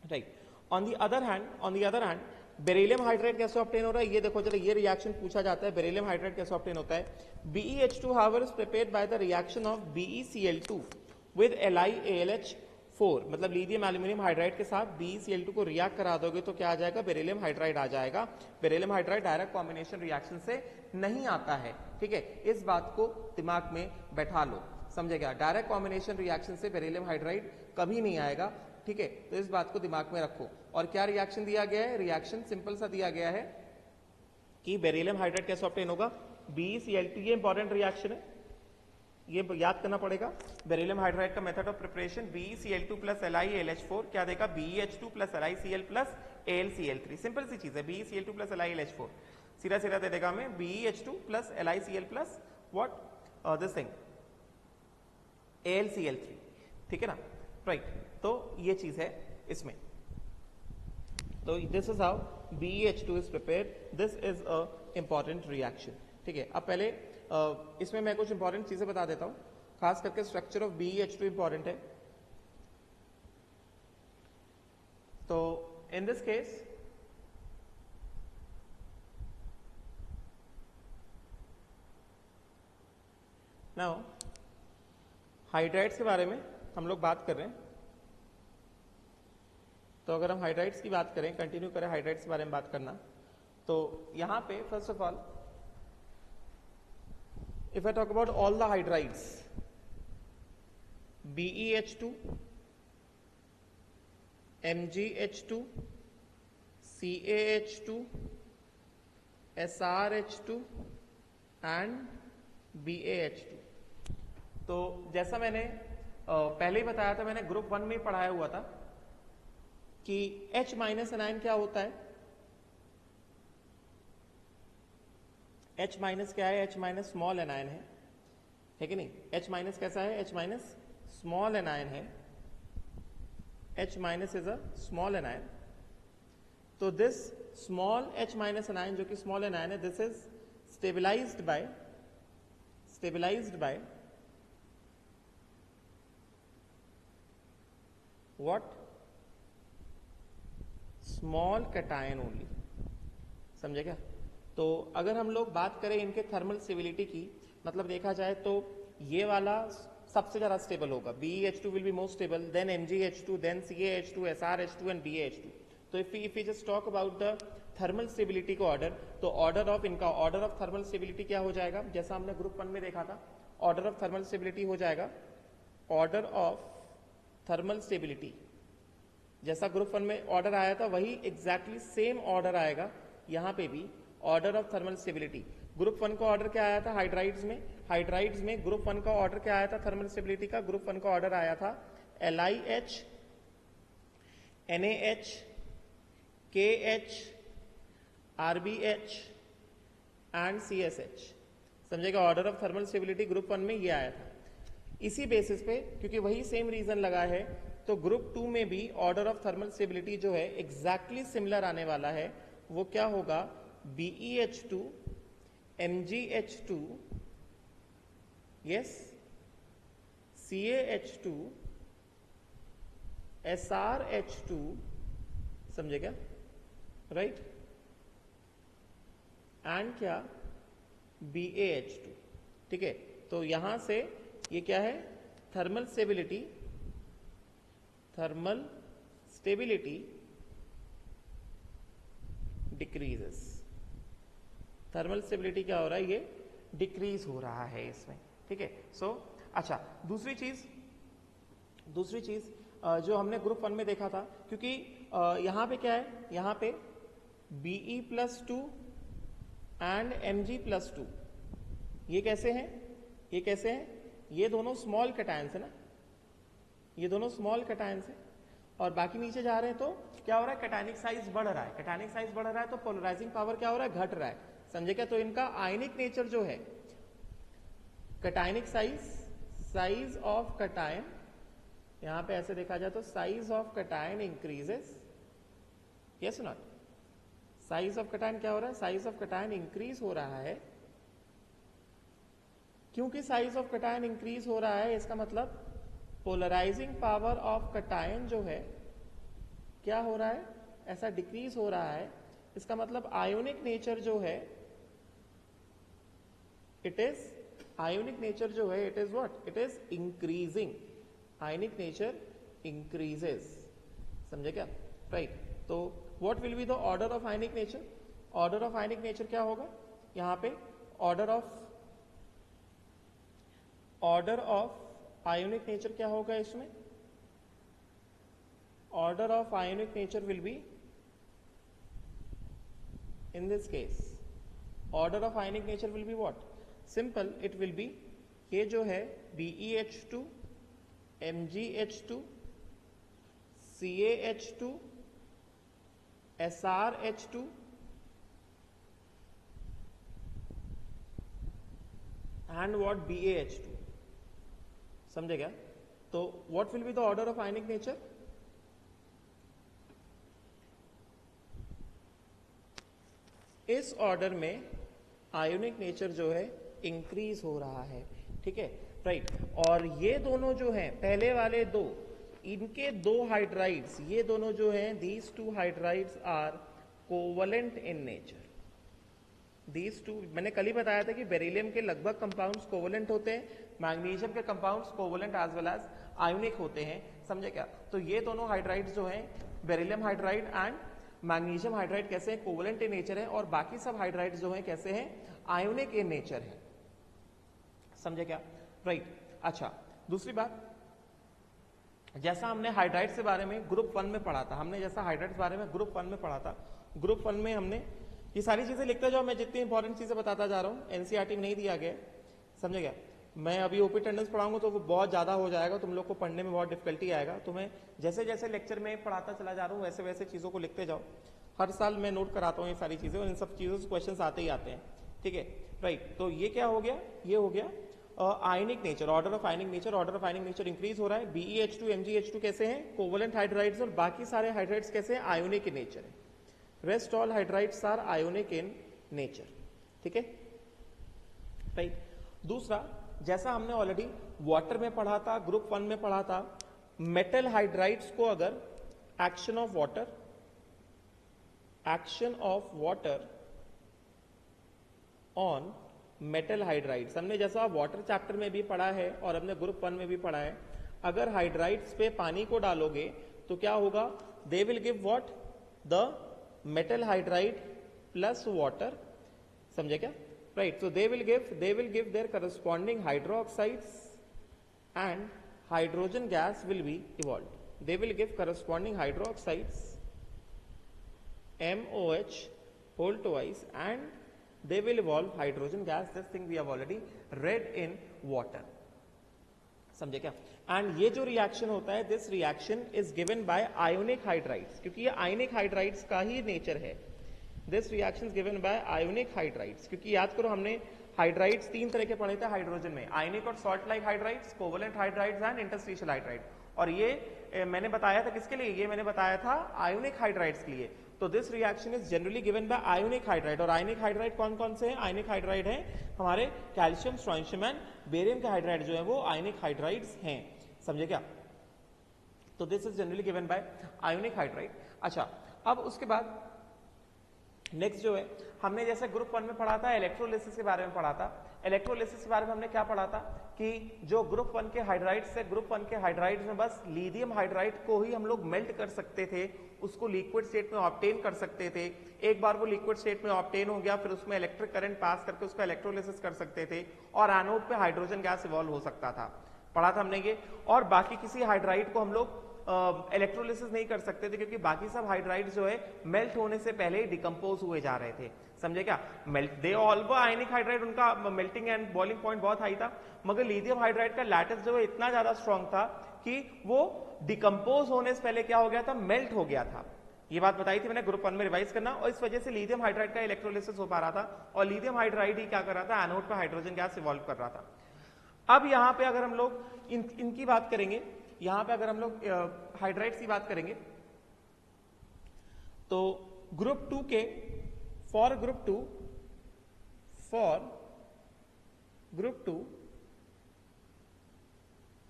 right. On the other hand beryllium hydride कैसे ऑब्टेन हो रहा है, ये देखो जरा, ये रिएक्शन पूछा जाता है, बेरिलियम हाइड्राइड कैसे ऑब्टेन होता है। BeH2 however is prepared by the reaction of BeCl2 with LiAlH4, मतलब लिथियम एल्यूमिनियम हाइड्राइड के साथ BeCl2 को रिएक्ट करा दोगे तो क्या आ जाएगा, बेरिलियम हाइड्राइड आ जाएगा। Beryllium hydride direct combination reaction से नहीं आता है, ठीक है, इस बात को दिमाग में बैठा लो, समझेगा। डायरेक्ट कॉम्बिनेशन रिएक्शन से बेरिलियम हाइड्राइड कभी नहीं आएगा, ठीक है, तो इस बात को दिमाग में रखो। और क्या रिएक्शन दिया गया है, रिएक्शन सिंपल सा दिया गया है कि बेरिलियम हाइड्राइड कैसे ऑब्टेन होगा, BeCl2, ये इंपॉर्टेंट रिएक्शन है, ये याद करना पड़ेगा। बेरिलियम हाइड्राइड का method of preparation BeCl2 plus LiAlH4 क्या देगा, BeH2 plus LiCl plus AlCl3। Simple सी चीज है, BeCl2 प्लस LiAlH4 सीधा सीधा दे देगा हमें BeH2 plus LiCl plus what this thing AlCl3, ठीक है ना, राइट। तो ये चीज है इसमें। तो this is how BeH2 is prepared. This is a important reaction, ठीक है। अब पहले इसमें मैं कुछ इंपॉर्टेंट चीजें बता देता हूं, खास करके स्ट्रक्चर ऑफ BeH2 इंपॉर्टेंट है। तो in this case now hydrides के बारे में हम लोग बात कर रहे हैं। तो अगर हम हाइड्राइड्स की बात करें, कंटिन्यू करें हाइड्राइड्स के बारे में बात करना, तो यहां पे first of all if I talk about all the hydrides, BeH2, MgH2, CaH2, SrH2 and BaH2। तो जैसा मैंने पहले ही बताया था, मैंने ग्रुप 1 में पढ़ाया हुआ था कि H माइनस एनायन क्या होता है। H माइनस क्या है, H माइनस स्मॉल एनायन है कि नहीं। H माइनस कैसा है, H माइनस स्मॉल एनायन है। H minus is a small anion. तो this small H minus anion जो कि स्मॉल एनायन है, this is stabilized by what, small cation only, समझे क्या। तो अगर हम लोग बात करें इनके थर्मल स्टेबिलिटी की, मतलब देखा जाए तो ये वाला सबसे ज्यादा स्टेबल होगा, BeH2 will be most stable, then MgH2, then CaH2, SrH2 and BaH2। तो if we just talk about the thermal stability को ऑर्डर, तो ऑर्डर ऑफ इनका ऑर्डर ऑफ थर्मल स्टेबिलिटी क्या हो जाएगा, जैसा हमने ग्रुप 1 में देखा था, ऑर्डर ऑफ थर्मल स्टेबिलिटी हो जाएगा, ऑर्डर ऑफ थर्मल स्टेबिलिटी जैसा ग्रुप 1 में ऑर्डर आया था वही एग्जैक्टली सेम ऑर्डर आएगा यहां पे भी, order of thermal stability. Group 1 का ऑर्डर क्या आया था हाइड्राइड्स में ग्रुप 1 का ऑर्डर क्या आया था थर्मल स्टेबिलिटी का, ग्रुप 1 का ऑर्डर आया था LiH, NaH, KH, RBH and CSH, समझेगा। Order of thermal stability group 1 में ये आया था। इसी बेसिस पे, क्योंकि वही सेम रीजन लगा है, तो ग्रुप 2 में भी ऑर्डर ऑफ थर्मल स्टेबिलिटी जो है एग्जैक्टली सिमिलर आने वाला है। वो क्या होगा, BeH2, MgH2, yes, CaH2, SrH2, समझे क्या, राइट, एंड क्या, BaH2, ठीक है। तो यहां से ये क्या है, thermal stability decreases. Thermal stability क्या हो रहा है, ये डिक्रीज हो रहा है इसमें, ठीक है। सो अच्छा, दूसरी चीज जो हमने ग्रुप 1 में देखा था, क्योंकि यहां पे क्या है, यहां पे Be+2 एंड Mg+2, ये कैसे हैं, ये दोनों स्मॉल कैटायंस है ना, ये दोनों स्मॉल कैटायंस है। और बाकी नीचे जा रहे हैं तो क्या हो रहा है, कैटायनिक साइज बढ़ रहा है, तो पोलराइजिंग पावर क्या हो रहा है, घट रहा है, समझे क्या। तो इनका आयनिक नेचर जो है, कैटायनिक साइज ऑफ कैटायन, यहां पे ऐसे देखा जाए तो size of cation increases, yes not, size of cation क्या हो रहा है, साइज ऑफ कैटायन इंक्रीज हो रहा है। क्योंकि साइज ऑफ कैटायन इंक्रीज हो रहा है, इसका मतलब पोलराइजिंग पावर ऑफ कैटायन जो है क्या हो रहा है, ऐसा डिक्रीज हो रहा है। इसका मतलब आयोनिक नेचर जो है, it is what, it is increasing, ionic nature increases, समझे क्या, राइट। तो what will be the order of ionic nature, order of ionic nature क्या होगा, यहां पे ऑर्डर ऑफ आयोनिक नेचर क्या होगा, इसमें order of ionic nature will be, in this case order of ionic nature will be what, simple, it will be ये जो है BeH2, MgH2, CaH2, SrH2 and what BaH2, समझे क्या? तो what will be the order of ionic nature? इस order में ionic nature जो है इंक्रीज हो रहा है, ठीक है, राइट। और ये दोनों जो हैं, पहले वाले दो, इनके दो हाइड्राइड्स, ये दोनों जो हैं, these two hydrides are covalent in nature. These two, मैंने कल ही बताया था कि बेरिलियम के लगभग कंपाउंड्स कोवलेंट होते हैं, मैग्नीशियम के compounds covalent as well as ionic होते हैं, समझे क्या? तो ये दोनों हाइड्राइड्स जो हैं, beryllium hydride and magnesium hydride कैसे हैं? कोवलेंट इन नेचर है, और बाकी सब हाइड्राइड्स जो हैं कैसे हैं? आयोनिक इन नेचर है, समझे क्या? राइट। अच्छा, दूसरी बात, जैसा हमने हाइड्राइड्स के बारे में ग्रुप 1 में पढ़ा था, हमने जैसा हाइड्राइड्स बारे में ग्रुप 1 में पढ़ा था, ग्रुप 1 में हमने ये सारी चीजें लिखते जाओ, मैं जितनी इंपॉर्टेंट चीजें बताता जा रहा हूँ, एनसीईआरटी में नहीं दिया गया, समझे क्या? मैं अभी ओपी टेंडेंस पढ़ाऊंगा तो वो बहुत ज्यादा हो जाएगा, तुम लोग को पढ़ने में बहुत डिफिकल्टी आएगा, तो मैं जैसे जैसे लेक्चर में पढ़ाता चला जा रहा हूँ वैसे वैसे चीजों को लिखते जाओ। हर साल मैं नोट कराता हूँ ये सारी चीजें, और इन सब चीजों से क्वेश्चन आते ही आते हैं, ठीक है, राइट। तो ये क्या हो गया? ये हो गया ionic nature, order of ionic nature, order of ionic nature increase हो रहा है। BeH2, MgH2 कैसे हैं? कोवलेंट हाइड्राइड्स, और बाकी सारे हाइड्राइड्स कैसे हैं? आयोनिक इन नेचर है। Rest all hydrides are ionic in nature, ठीक है, राइट। दूसरा, जैसा हमने ऑलरेडी वाटर में पढ़ा था, ग्रुप 1 में पढ़ा था, मेटल हाइड्राइड्स को अगर action of water on metal hydrides, हमने जैसा वाटर चैप्टर में भी पढ़ा है और हमने ग्रुप 1 में भी पढ़ा है, अगर हाइड्राइड्स पे पानी को डालोगे तो क्या होगा? They will give what? The metal hydride plus water, समझे क्या? Right. So they will give their corresponding hydroxides and hydrogen gas will B evolved. They will give corresponding hydroxides MOH whole twice and they will evolve hydrogen gas. This thing we have already read in water, समझे क्या? And ये जो reaction होता है, this reaction is given by ionic hydrides, क्योंकि ये ionic hydrides का ही nature है। This reaction is given by ionic hydrides, क्योंकि याद करो हमने हाइड्राइड्स 3 तरह के पढ़े थे हाइड्रोजन में, आयोनिक और salt like hydrides, covalent hydrides and interstitial hydride. और ये मैंने बताया था किसके लिए? ये मैंने बताया था आयोनिक हाइड्राइड्स के लिए। तो this reaction is generally given by ionic hydride. और आयोनिक हाइड्राइड कौन कौन से हैं? आयोनिक हाइड्राइड हैं हमारे कैल्शियम, स्ट्रोंशियम एंड बेरियम के हाइड्राइड जो है वो आयोनिक हाइड्राइड्स हैं, समझे क्या? तो this is generally given by ionic hydride. अच्छा, अब उसके बाद नेक्स्ट जो है, हमने जैसे ग्रुप 1 में पढ़ा था, इलेक्ट्रोलिसिस के बारे में पढ़ा था। इलेक्ट्रोलिसिस के बारे में हमने क्या पढ़ा था कि जो ग्रुप 1 के हाइड्राइड्स है, ग्रुप 1 के हाइड्राइड्स में बस लिथियम हाइड्राइड को ही हम लोग मेल्ट कर सकते थे, उसको लिक्विड स्टेट में ऑब्टेन कर सकते थे। एक बार वो लिक्विड स्टेट में ऑब्टेन हो गया, फिर उसमें इलेक्ट्रिक करंट पास करके उसका इलेक्ट्रोलिसिस कर सकते थे, और एनोड पे हाइड्रोजन गैस इवॉल्व हो सकता था, पढ़ा था हमने ये। और बाकी किसी हाइड्राइड को हम लोग इलेक्ट्रोलिसिस नहीं कर सकते थे, क्योंकि बाकी सब हाइड्राइड जो है मेल्ट होने से पहले ही डिकम्पोज हुए जा रहे थे, समझे क्या? Melt they also ionic hydride, उनका मेल्टिंग एंड बॉइलिंग पॉइंट बहुत हाई था, मगर लिथियम हाइड्राइड का लैटिस जो है इतना ज्यादा स्ट्रॉन्ग था कि वो डिकम्पोज होने से पहले क्या हो गया था? मेल्ट हो गया था। ये बात बताई थी मैंने ग्रुप 1 में, रिवाइज करना। और इस वजह से लिथियम हाइड्राइड का इलेक्ट्रोलिसिस हो पा रहा था, और लिथियम हाइड्राइड ही क्या कर रहा था? एनोड पर हाइड्रोजन गैस इवॉल्व कर रहा था। अब यहां पे अगर हम लोग इनकी बात करेंगे, यहां पे अगर हम लोग हाइड्राइड्स की बात करेंगे, तो ग्रुप 2 के for group 2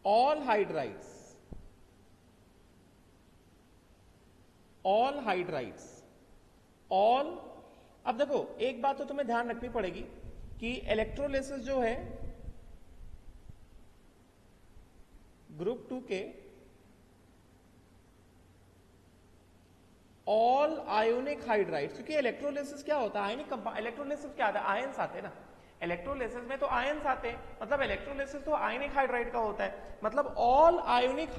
all hydrides all. अब देखो एक बात तो तुम्हें ध्यान रखनी पड़ेगी कि इलेक्ट्रोलिसिस जो है ग्रुप 2 के ऑल आयोनिक हाइड्राइड्स, क्योंकि इलेक्ट्रोलिसिस क्या होता है? आयनिक इलेक्ट्रोलिसिस क्या आता है? आयंस आते हैं ना, इलेक्ट्रोलिसिस में तो आयंस आते हैं, मतलब इलेक्ट्रोलिसिस तो आयनिक हाइड्राइड का होता है। मतलब ऑल आयोनिक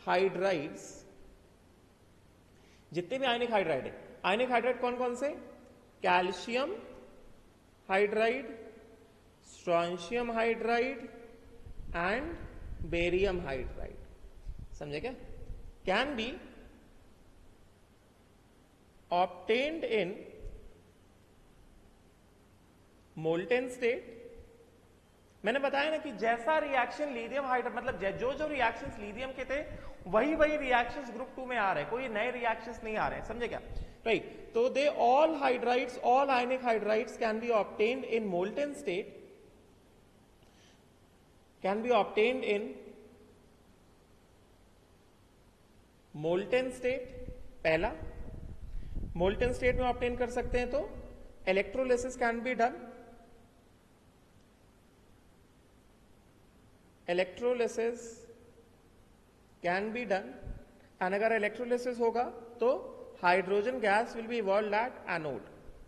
हाइड्राइड्स जितने भी आयनिक हाइड्राइड है, आयनिक हाइड्राइड कौन कौन से? Calcium hydride, strontium hydride and barium hydride, समझे क्या? Can be obtained in molten state. मैंने बताया ना कि जैसा रिएक्शन लिथियम हाइड्राइड, मतलब जो रिएक्शंस लिथियम के थे वही रिएक्शंस ग्रुप 2 में आ रहे हैं, कोई नए रिएक्शंस नहीं आ रहे हैं, समझे क्या? राइट, तो they all hydrides, all ionic hydrides can be obtained in molten state, can be obtained in molten state. पहला, मोल्टेन स्टेट में ऑब्टेन कर सकते हैं तो electrolysis can be done, electrolysis can be done, and अगर electrolysis होगा तो hydrogen gas will B evolved at anode,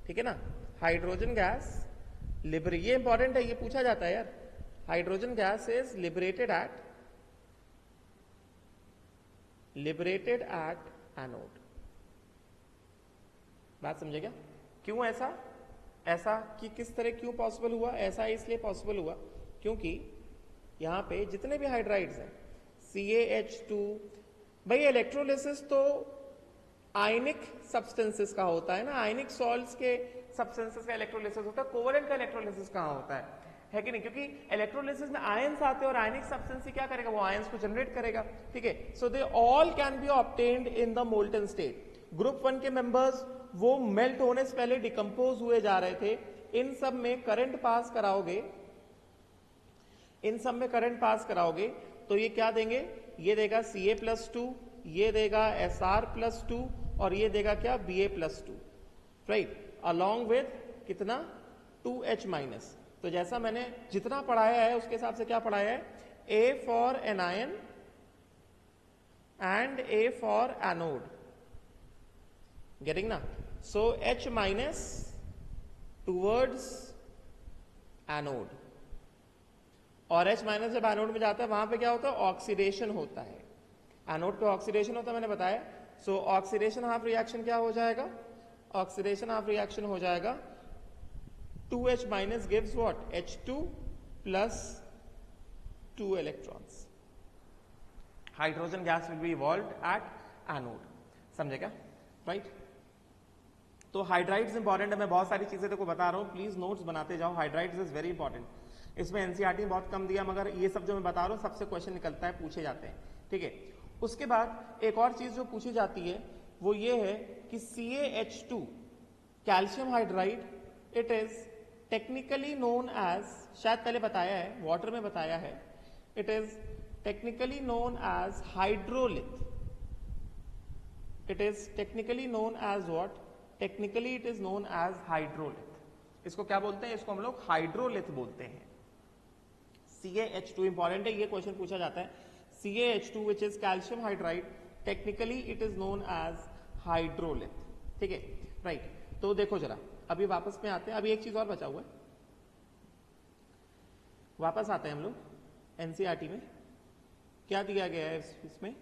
ठीक है ना? हाइड्रोजन गैस ये इंपॉर्टेंट है, ये पूछा जाता है यार। Hydrogen gas is liberated at anode. बात समझे क्या? क्यों ऐसा कि किस तरह क्यों पॉसिबल हुआ? ऐसा इसलिए पॉसिबल हुआ क्योंकि यहां पे जितने भी हाइड्राइड्स हैं CaH2, भाई इलेक्ट्रोलिसिस तो आयनिक सब्सटेंसेस का होता है ना, आयनिक सॉल्ट्स के सब्सटेंसेस का इलेक्ट्रोलिसिस होता है, कोवलेंट का इलेक्ट्रोलिसिस कहां होता है कि नहीं? क्योंकि इलेक्ट्रोलिसिस में आयंस आते हैं और आयनिक सब्सटेंस क्या करेगा? वो आयंस को जनरेट करेगा, ठीक है? So they all can be obtained in the molten state. Group 1 के मेंबर्स वो मेल्ट होने से पहले डिकम्पोज हुए जा रहे थे, इन सब में करंट पास कराओगे, इन सब में करंट पास कराओगे तो ये क्या देंगे? ये देगा Ca+2, ये देगा Sr+2 और ये देगा क्या? Ba+2, राइट, अलॉन्ग विद कितना? 2H-। तो जैसा मैंने जितना पढ़ाया है उसके हिसाब से क्या पढ़ाया है? A for anion and A for anode, getting ना? सो H- टूवर्ड्स एनोड, और H- जब एनोड में जाता है वहां पे क्या होता है? ऑक्सीडेशन होता है, एनोड पे ऑक्सीडेशन होता है, मैंने बताया। सो ऑक्सीडेशन हाफ रिएक्शन क्या हो जाएगा? ऑक्सीडेशन हाफ रिएक्शन हो जाएगा 2H- gives what? H2 plus 2 electrons. Hydrogen gas will be evolved at anode, समझे क्या? राइट, तो हाइड्राइड्स इंपॉर्टेंट है, मैं बहुत सारी चीजें देखो बता रहा हूं, प्लीज नोट्स बनाते जाओ। हाइड्राइड्स इज वेरी इंपॉर्टेंट, इसमें एनसीईआरटी में बहुत कम दिया, मगर ये सब जो मैं बता रहा हूं सबसे क्वेश्चन निकलता है, पूछे जाते हैं, ठीक है? उसके बाद एक और चीज जो पूछी जाती है वो ये है कि CaH2 calcium hydride, it is technically known as, शायद पहले बताया है, वाटर में बताया है, it is technically known as hydrolith, it is technically known as what? Technically it is known as hydrolith. इसको क्या बोलते हैं? इसको हम लोग हाइड्रोलिथ बोलते हैं। CaH2 इंपॉर्टेंट है, ये क्वेश्चन पूछा जाता है। CaH2 which is calcium hydride, technically it is known as hydrolith, ठीक है? राइट, तो देखो जरा, अभी वापस में आते हैं, अभी एक चीज और बचा हुआ है, वापस आते हैं हम लोग एनसीईआरटी में, क्या दिया गया है इसमें?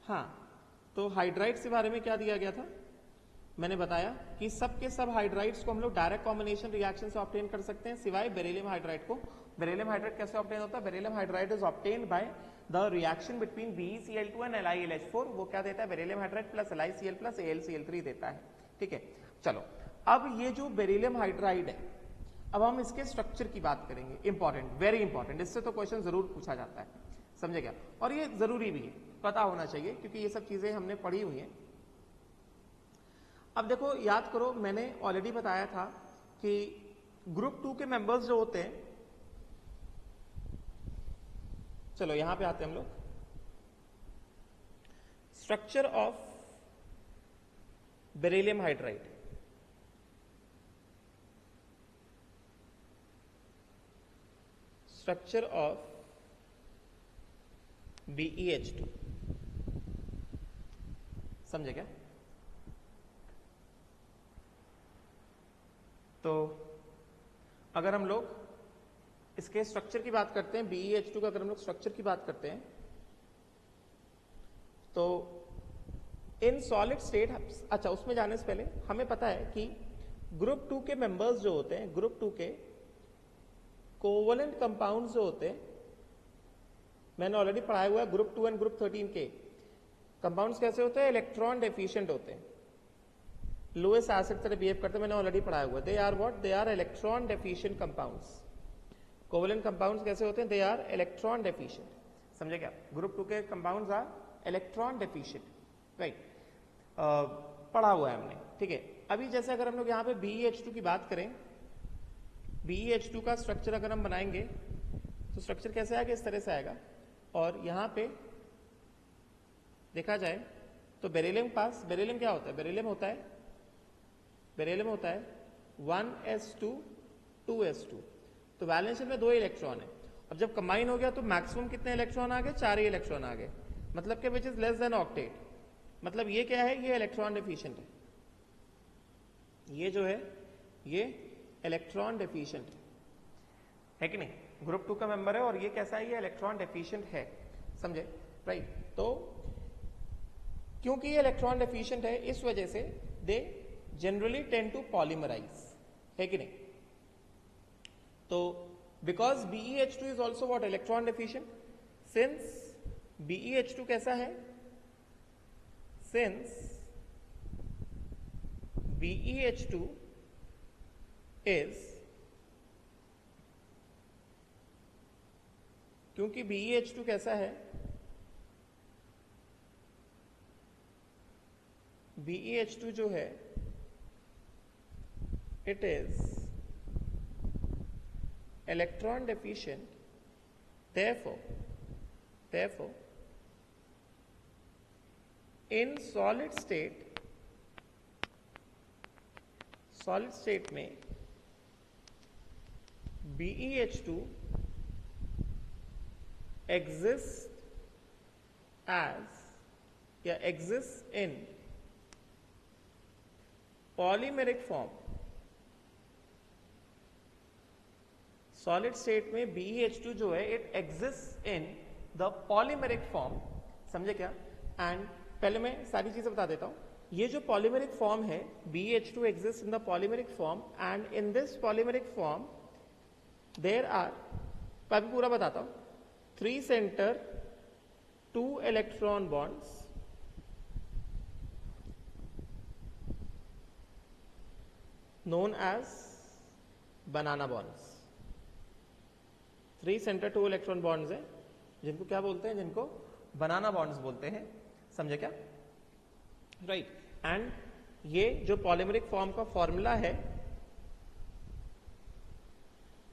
हाँ, तो हाइड्राइड्स के बारे में क्या दिया गया था? मैंने बताया कि सब के सब हाइड्राइड्स को हम लोग डायरेक्ट कॉम्बिनेशन रिएक्शन से ऑब्टेन कर सकते हैं, सिवाय बेरिलियम हाइड्राइड को। बेरिलियम हाइड्राइड कैसे ऑब्टेन होता है? Beryllium hydride is obtained by the reaction between BeCl2 and LiLH4। वो क्या देता है? Beryllium hydride plus LiCl plus AlCl3 देता है, ठीक है? चलो, अब ये जो बेरिलियम हाइड्राइड है, अब हम इसके स्ट्रक्चर की बात करेंगे, इंपॉर्टेंट, वेरी इंपॉर्टेंट, इससे तो क्वेश्चन जरूर पूछा जाता है, समझे क्या? और ये जरूरी भी है, पता होना चाहिए, क्योंकि ये सब चीजें हमने पढ़ी हुई हैं। अब देखो, याद करो, मैंने ऑलरेडी बताया था कि ग्रुप 2 के मेंबर्स जो होते हैं, चलो यहां पे आते हैं हम लोग, structure of beryllium hydride. Structure of BeH2, समझे क्या? तो अगर हम लोग इसके स्ट्रक्चर की बात करते हैं, BeH2 का अगर हम लोग स्ट्रक्चर की बात करते हैं, तो इन सॉलिड स्टेट, अच्छा उसमें जाने से पहले हमें पता है कि ग्रुप 2 के मेंबर्स जो होते हैं, ग्रुप 2 के कोवलेंट कंपाउंड्स जो होते हैं, मैंने ऑलरेडी पढ़ाया हुआ है ग्रुप 2 एंड ग्रुप 13 के कंपाउंड्स कैसे होते हैं, इलेक्ट्रॉन डेफिशिएंट होते हैं, लोएस्ट एसिड तरह बिहेव करते हैं, मैंने ऑलरेडी पढ़ाया हुआ है। They are what, they are electron deficient compounds. Covalent compounds कैसे होते हैं, दे आर इलेक्ट्रॉन डेफिशिएंट, समझे क्या? ग्रुप 2 के compounds are electron deficient, right, पढ़ा हुआ है हमने, ठीक है। अभी जैसे अगर हम लोग यहाँ पे BeH2 की बात करें, BeH2 का स्ट्रक्चर अगर हम बनाएंगे तो स्ट्रक्चर कैसे आएगा, इस तरह से आएगा। और यहाँ पे देखा जाए तो बेरिलियम पास, बेरिलियम क्या होता है, बेरिलियम होता है 1s2 2s2, तो वैलेंस शेल में 2 इलेक्ट्रॉन है। अब जब कंबाइन हो गया तो मैक्सिमम कितने इलेक्ट्रॉन आ गए, 4 ही इलेक्ट्रॉन आ गए, मतलब कि which is less than octet. मतलब ये क्या है, ये इलेक्ट्रॉन डेफिशिएंट है, ये जो है ये इलेक्ट्रॉन डेफिशिएंट है कि नहीं, ग्रुप 2 का मेंबर है और ये कैसा है, ये इलेक्ट्रॉन डेफिशिएंट है, समझे, राइट। तो क्योंकि ये इलेक्ट्रॉन डेफिशिएंट है इस वजह से they generally tend to polymerize, है कि नहीं। तो because BeH2 is also what, electron deficient, since BeH2 कैसा है, सिंस BeH2 is, क्योंकि BeH2 कैसा है, BeH2 जो है it is electron deficient, therefore in solid state में BeH2 exists as या exists in polymeric form। Solid state में BeH2 जो है it exist in the polymeric form, समझे क्या। एंड पहले मैं सारी चीजें बता देता हूं, ये जो पॉलीमेरिक फॉर्म है BeH2 exist in the polymeric form and in this polymeric form there are, अभी पूरा बताता हूं, 3 centre 2 electron bonds known as banana bonds। 3 centre 2 electron bonds हैं जिनको क्या बोलते हैं, जिनको बनाना बॉन्ड्स बोलते हैं, समझे क्या, राइट। एंड ये जो पॉलीमेरिक फॉर्म का फॉर्मूला है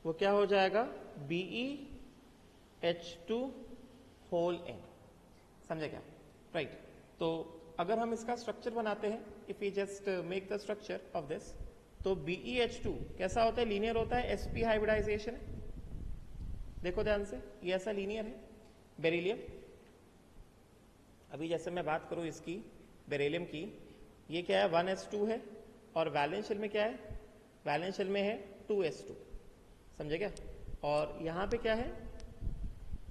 वो क्या हो जाएगा, BeH2 होल n, समझे क्या, राइट। तो अगर हम इसका स्ट्रक्चर बनाते हैं, if you just make the structure of this, तो BeH2 कैसा होता है, लीनियर होता है, sp हाइब्रिडाइजेशन है, देखो ध्यान से, ये ऐसा लीनियर है। बेरिलियम, अभी जैसे मैं बात करूं इसकी बेरिलियम की, ये क्या है 1s2 है और वैलेंस शेल में क्या है, वैलेंस शेल में है 2s2, समझे क्या। और यहाँ पे क्या है,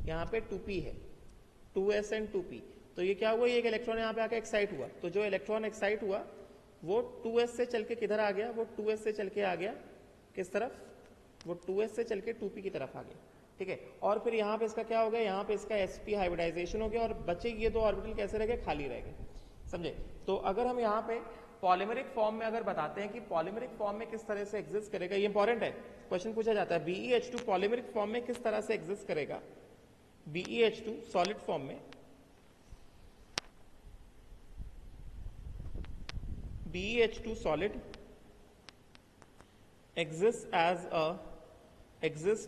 यहाँ पे 2p है, 2s एंड 2p, तो ये क्या हुआ, ये एक इलेक्ट्रॉन यहाँ पे आके एक्साइट हुआ, तो जो इलेक्ट्रॉन एक्साइट हुआ वो 2s से चल के किधर आ गया, वो 2s से चल के आ गया किस तरफ, वो 2s से चल के 2p की तरफ आ गया, ठीक है। और फिर यहाँ पे इसका क्या हो गया, यहाँ पे इसका sp हाइब्रिडाइजेशन हो गया और बचे ये 2 ऑर्बिटल कैसे रह गए, खाली रह गए, समझे। तो अगर हम यहाँ पे पॉलीमेरिक फॉर्म में अगर बताते हैं कि पॉलीमेरिक फॉर्म में किस तरह से एग्जिस्ट करेगा, ये इंपॉर्टेंट है, क्वेश्चन पूछा जाता है, BeH2 पॉलीमेरिक फॉर्म में किस तरह से एग्जिस्ट करेगा, BeH2 सॉलिड फॉर्म में, BeH2 solid exists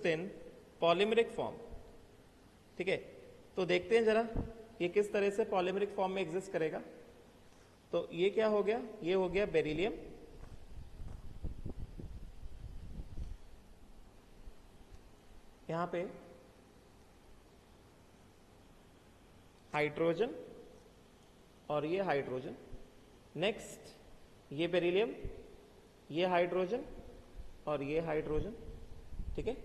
in polymeric form, ठीक है। तो देखते हैं जरा ये किस तरह से पॉलीमेरिक फॉर्म में एग्जिस्ट करेगा। तो ये क्या हो गया, ये हो गया बेरिलियम, यहां पे हाइड्रोजन और ये हाइड्रोजन, नेक्स्ट ये बेरिलियम, ये हाइड्रोजन और ये हाइड्रोजन, ठीक है,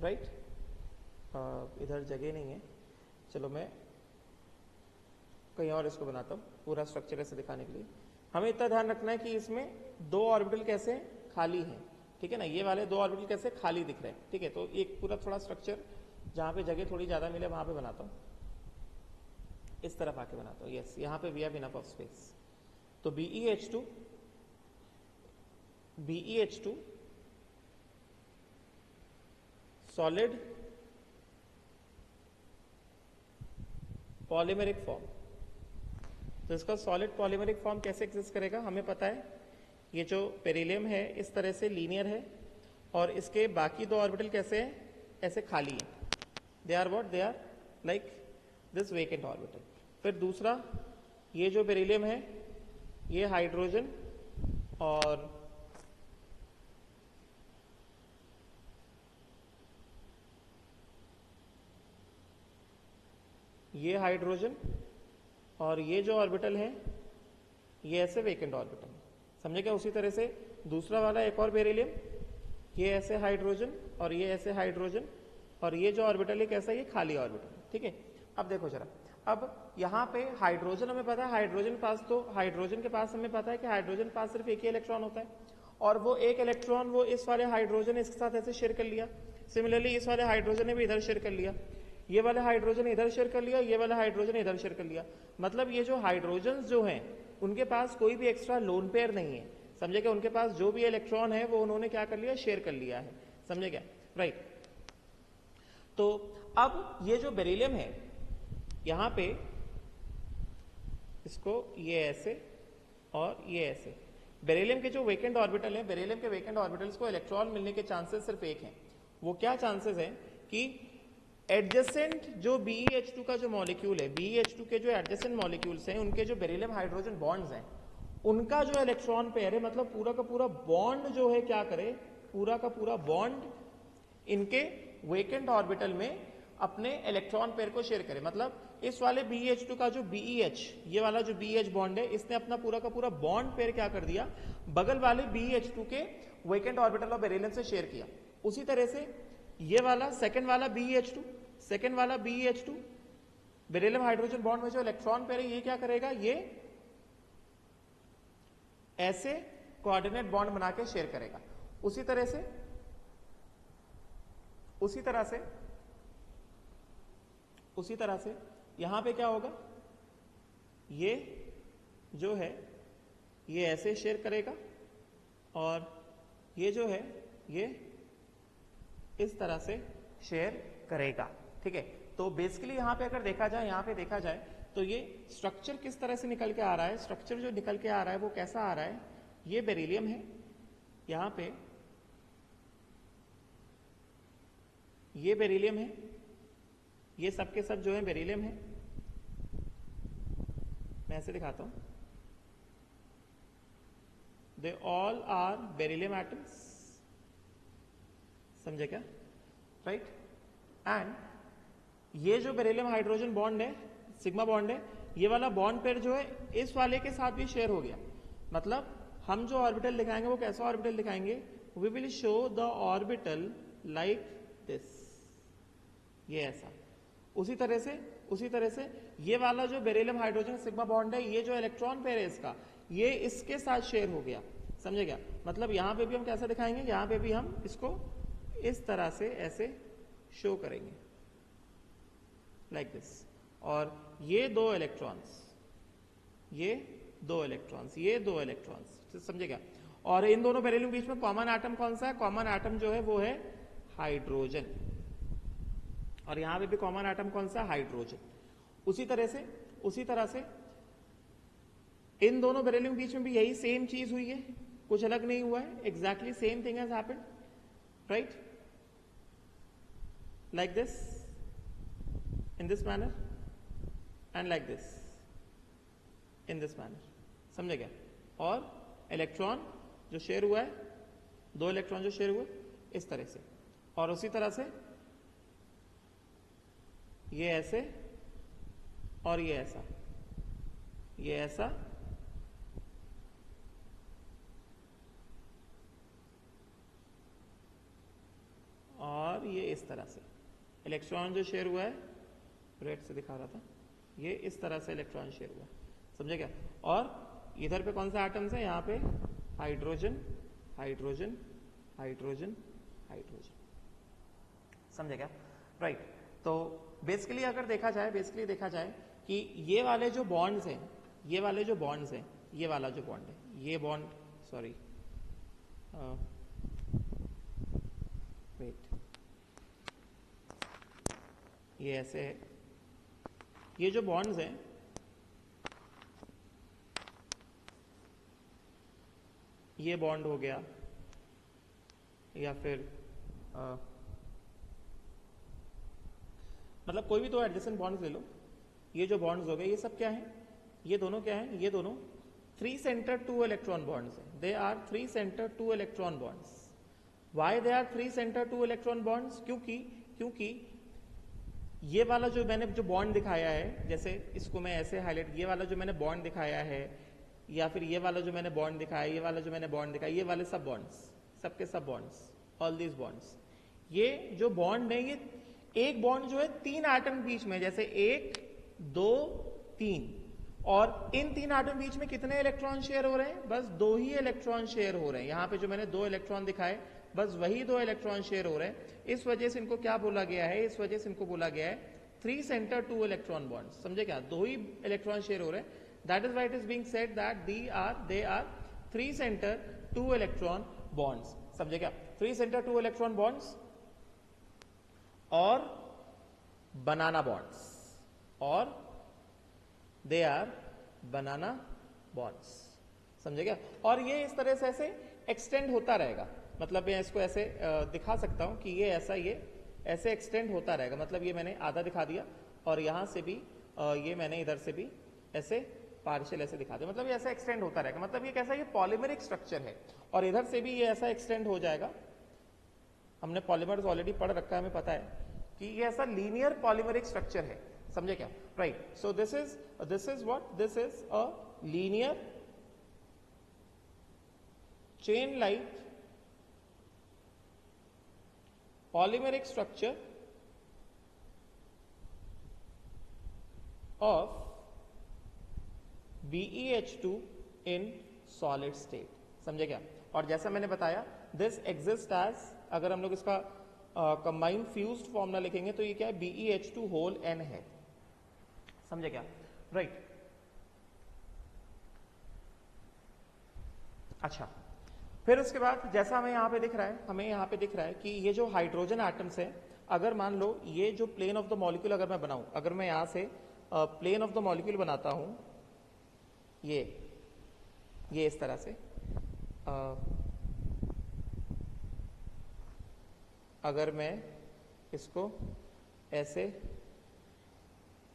राइट। इधर जगह नहीं है, चलो मैं कहीं और इसको बनाता हूँ पूरा स्ट्रक्चर ऐसे दिखाने के लिए। हमें इतना ध्यान रखना है कि इसमें 2 ऑर्बिटल कैसे खाली हैं, ठीक है ना। ये वाले दो ऑर्बिटल कैसे खाली दिख रहे हैं, ठीक है। तो एक पूरा थोड़ा स्ट्रक्चर जहां पे जगह थोड़ी ज्यादा मिले वहां पे बनाता हूं, इस तरफ आके बनाता हूं। यस, यहां पे we have enough of space. तो BeH2 सॉलिड पॉलीमेरिक फॉर्म। तो इसका सॉलिड पॉलीमेरिक फॉर्म कैसे एग्जिस्ट करेगा, हमें पता है ये जो पेरिलियम है इस तरह से लीनियर है और इसके बाकी दो ऑर्बिटल कैसे हैं, ऐसे खाली है। They are what, they are like this vacant orbital. फिर दूसरा, ये जो बेरिलियम है ये हाइड्रोजन और ये हाइड्रोजन और ये जो ऑर्बिटल है ये ऐसे वेकेंट ऑर्बिटल, समझे क्या। उसी तरह से दूसरा वाला एक और बेरिलियम, ये ऐसे हाइड्रोजन और ये ऐसे हाइड्रोजन और ये जो ऑर्बिटल है कैसा, ये खाली ऑर्बिटल, ठीक है। अब देखो जरा, अब यहाँ पे हाइड्रोजन हमें पता है, हाइड्रोजन के पास हमें पता है कि हाइड्रोजन के पास सिर्फ एक ही इलेक्ट्रॉन होता है और वो एक इलेक्ट्रॉन वो इस वाले हाइड्रोजन ने इसके साथ ऐसे शेयर कर लिया। सिमिलरली इस वाले हाइड्रोजन ने भी इधर शेयर कर लिया, ये वाला हाइड्रोजन इधर शेयर कर लिया, ये वाला हाइड्रोजन इधर शेयर कर लिया। मतलब ये जो हाइड्रोजन जो हैं उनके पास कोई भी एक्स्ट्रा लोन पेयर नहीं है, समझे क्या। उनके पास जो भी इलेक्ट्रॉन है वो उन्होंने क्या कर लिया, शेयर कर लिया है, समझे क्या, राइट। तो अब ये जो बेरिलियम है यहां पे इसको ये ऐसे और ये ऐसे, बेरिलियम के जो वेकेंट ऑर्बिटल है, बेरिलियम के वेकेंट ऑर्बिटल्स को इलेक्ट्रॉन मिलने के चांसेस सिर्फ एक हैं। वो क्या चांसेस हैं कि एडजेसेंट जो BeH2 का जो मॉलिक्यूल है, BeH2 के जो एडजेसेंट मॉलिक्यूल्स हैं उनके जो बेरिलियम हाइड्रोजन बॉन्ड्स हैं उनका जो इलेक्ट्रॉन पेयर है, मतलब पूरा का पूरा बॉन्ड जो है क्या करे, पूरा का पूरा बॉन्ड इनके वेकेंट ऑर्बिटल में अपने इलेक्ट्रॉन पेयर को शेयर करे। मतलब इस वाले BeH2 का जो BeH, ये वाला जो BeH बॉन्ड है, इसने अपना पूरा का पूरा बॉन्ड पेयर क्या कर दिया, बगल वाले BeH2 के वेकेंट ऑर्बिटल ऑफ बेरिलियम से शेयर किया। उसी तरह से ये वाला सेकंड वाला BeH2 बेरिलियम हाइड्रोजन बॉन्ड में जो इलेक्ट्रॉन पेयर है ये क्या करेगा, ये ऐसे कोऑर्डिनेट बॉन्ड बना के शेयर करेगा। उसी तरह से यहां पे क्या होगा, ये जो है ये ऐसे शेयर करेगा और ये जो है ये इस तरह से शेयर करेगा, ठीक है। तो बेसिकली यहां पे अगर देखा जाए तो ये स्ट्रक्चर किस तरह से निकल के आ रहा है, स्ट्रक्चर जो निकल के आ रहा है वो कैसा आ रहा है, ये बेरिलियम है, यहां पे ये बेरिलियम है, ये सब के सब जो है बेरिलियम है। मैं ऐसे दिखाता हूं, they all are beryllium atoms, समझे क्या, राइट। एंड ये जो बेरिलियम हाइड्रोजन बॉन्ड है, सिग्मा बॉन्ड है, ये वाला बॉन्ड पेयर जो है इस वाले के साथ भी शेयर हो गया। मतलब हम जो ऑर्बिटल दिखाएंगे वो कैसा ऑर्बिटल दिखाएंगे, we will show the orbital like this, ये ऐसा। उसी तरह से ये वाला जो बेरिलियम हाइड्रोजन सिग्मा बॉन्ड है, ये जो इलेक्ट्रॉन पेयर है इसका, ये इसके साथ शेयर हो गया, समझे क्या। मतलब यहां पे भी हम कैसा दिखाएंगे, यहां पे भी हम इसको इस तरह से ऐसे शो करेंगे लाइक दिस। और ये दो इलेक्ट्रॉन्स, ये दो इलेक्ट्रॉन्स, समझे क्या। और इन दोनों बेरिलियम के बीच में कॉमन एटम कौन सा है, कॉमन एटम जो है वो है हाइड्रोजन, और यहां पे भी कॉमन एटम कौन सा, हाइड्रोजन। उसी तरह से इन दोनों बेरिलियम के बीच में भी यही सेम चीज हुई है, कुछ अलग नहीं हुआ है, exactly same thing has happened, right, like this, in this manner and like this, in this manner, समझे क्या। और इलेक्ट्रॉन जो शेयर हुआ है, दो इलेक्ट्रॉन जो शेयर हुए इस तरह से, और उसी तरह से ये ऐसे और ये ऐसा, ये ऐसा, और ये इस तरह से इलेक्ट्रॉन जो शेयर हुआ है, रेड से दिखा रहा था, ये इस तरह से इलेक्ट्रॉन शेयर हुआ, समझे क्या। और इधर पे कौन सा एटम्स है, यहाँ पे हाइड्रोजन, हाइड्रोजन हाइड्रोजन हाइड्रोजन, समझे क्या? राइट। तो बेसिकली अगर देखा जाए कि ये वाले जो बॉन्ड्स हैं, ये वाले जो बॉन्ड्स हैं, ये वाला जो बॉन्ड है, ये बॉन्ड, सॉरी वेट, ये ऐसे है, ये जो बॉन्ड्स हैं, ये बॉन्ड हो गया, या फिर मतलब कोई भी दो एडजेसेंट बॉन्ड्स ले लो, ये जो बॉन्ड्स हो गए ये सब क्या है, ये दोनों क्या है, ये दोनों 3 सेंटर 2 इलेक्ट्रॉन बॉन्ड्स हैं। They are 3 centre 2 electron bonds. Why they are 3 centre 2 electron bonds? क्योंकि ये वाला जो मैंने जो बॉन्ड दिखाया है, जैसे इसको मैं ऐसे हाईलाइट, ये वाला जो मैंने बॉन्ड दिखाया है, या फिर ये वाला जो मैंने बॉन्ड दिखाया, ये वाला जो मैंने बॉन्ड दिखाया, ये वाले सब बॉन्ड्स, सबके सब बॉन्ड्स, ऑल दीज बॉन्ड्स, ये जो बॉन्ड है, ये एक बॉन्ड जो है 3 एटम बीच में, जैसे 1 2 3, और इन 3 एटम बीच में कितने इलेक्ट्रॉन शेयर हो रहे हैं? बस 2 ही इलेक्ट्रॉन शेयर हो रहे हैं। यहाँ पे जो मैंने 2 इलेक्ट्रॉन दिखाए, बस वही 2 इलेक्ट्रॉन शेयर हो रहे हैं। इस वजह से इनको क्या बोला गया है? इस वजह से इनको बोला गया है 3 सेंटर 2 इलेक्ट्रॉन बॉन्ड्स। समझे क्या? 2 ही इलेक्ट्रॉन शेयर हो रहे हैं। That is why it is being said that they are 3 centre 2 electron bonds. समझे क्या? 3 सेंटर 2 इलेक्ट्रॉन बॉन्ड्स और बनाना बॉन्ड्स, और दे आर बनाना बॉन्ड्स। समझे क्या? और ये इस तरह से ऐसे एक्सटेंड होता रहेगा। मतलब मैं इसको ऐसे दिखा सकता हूं कि ये ऐसा, ये ऐसे एक्सटेंड होता रहेगा। मतलब ये मैंने आधा दिखा दिया, और यहां से भी ये मैंने इधर से भी ऐसे पार्शियल ऐसे दिखा दिया। मतलब ये ऐसा एक्सटेंड होता रहेगा। मतलब ये कैसा, ये पॉलीमेरिक स्ट्रक्चर है, और इधर से भी ये ऐसा एक्सटेंड हो जाएगा। हमने पॉलीमर्स ऑलरेडी पढ़ रखा है, हमें पता है कि ये ऐसा लीनियर पॉलीमेरिक स्ट्रक्चर है। समझे क्या? Right. So this is what, this is a linear chain like polymeric structure of BeH2 in solid state। समझे क्या? और जैसा मैंने बताया, this exists as, अगर हम लोग इसका कंबाइंड फ्यूज्ड फॉर्मूला लिखेंगे तो ये क्या है? BeH2 होल n है। समझे क्या? राइट। अच्छा, फिर उसके बाद जैसा हमें यहाँ पे दिख रहा है, कि ये जो हाइड्रोजन एटम्स है, अगर मान लो ये जो प्लेन ऑफ द मॉलिक्यूल अगर मैं बनाऊं, अगर मैं यहाँ से प्लेन ऑफ द मॉलिक्यूल बनाता हूं, ये इस तरह से, अगर मैं इसको ऐसे,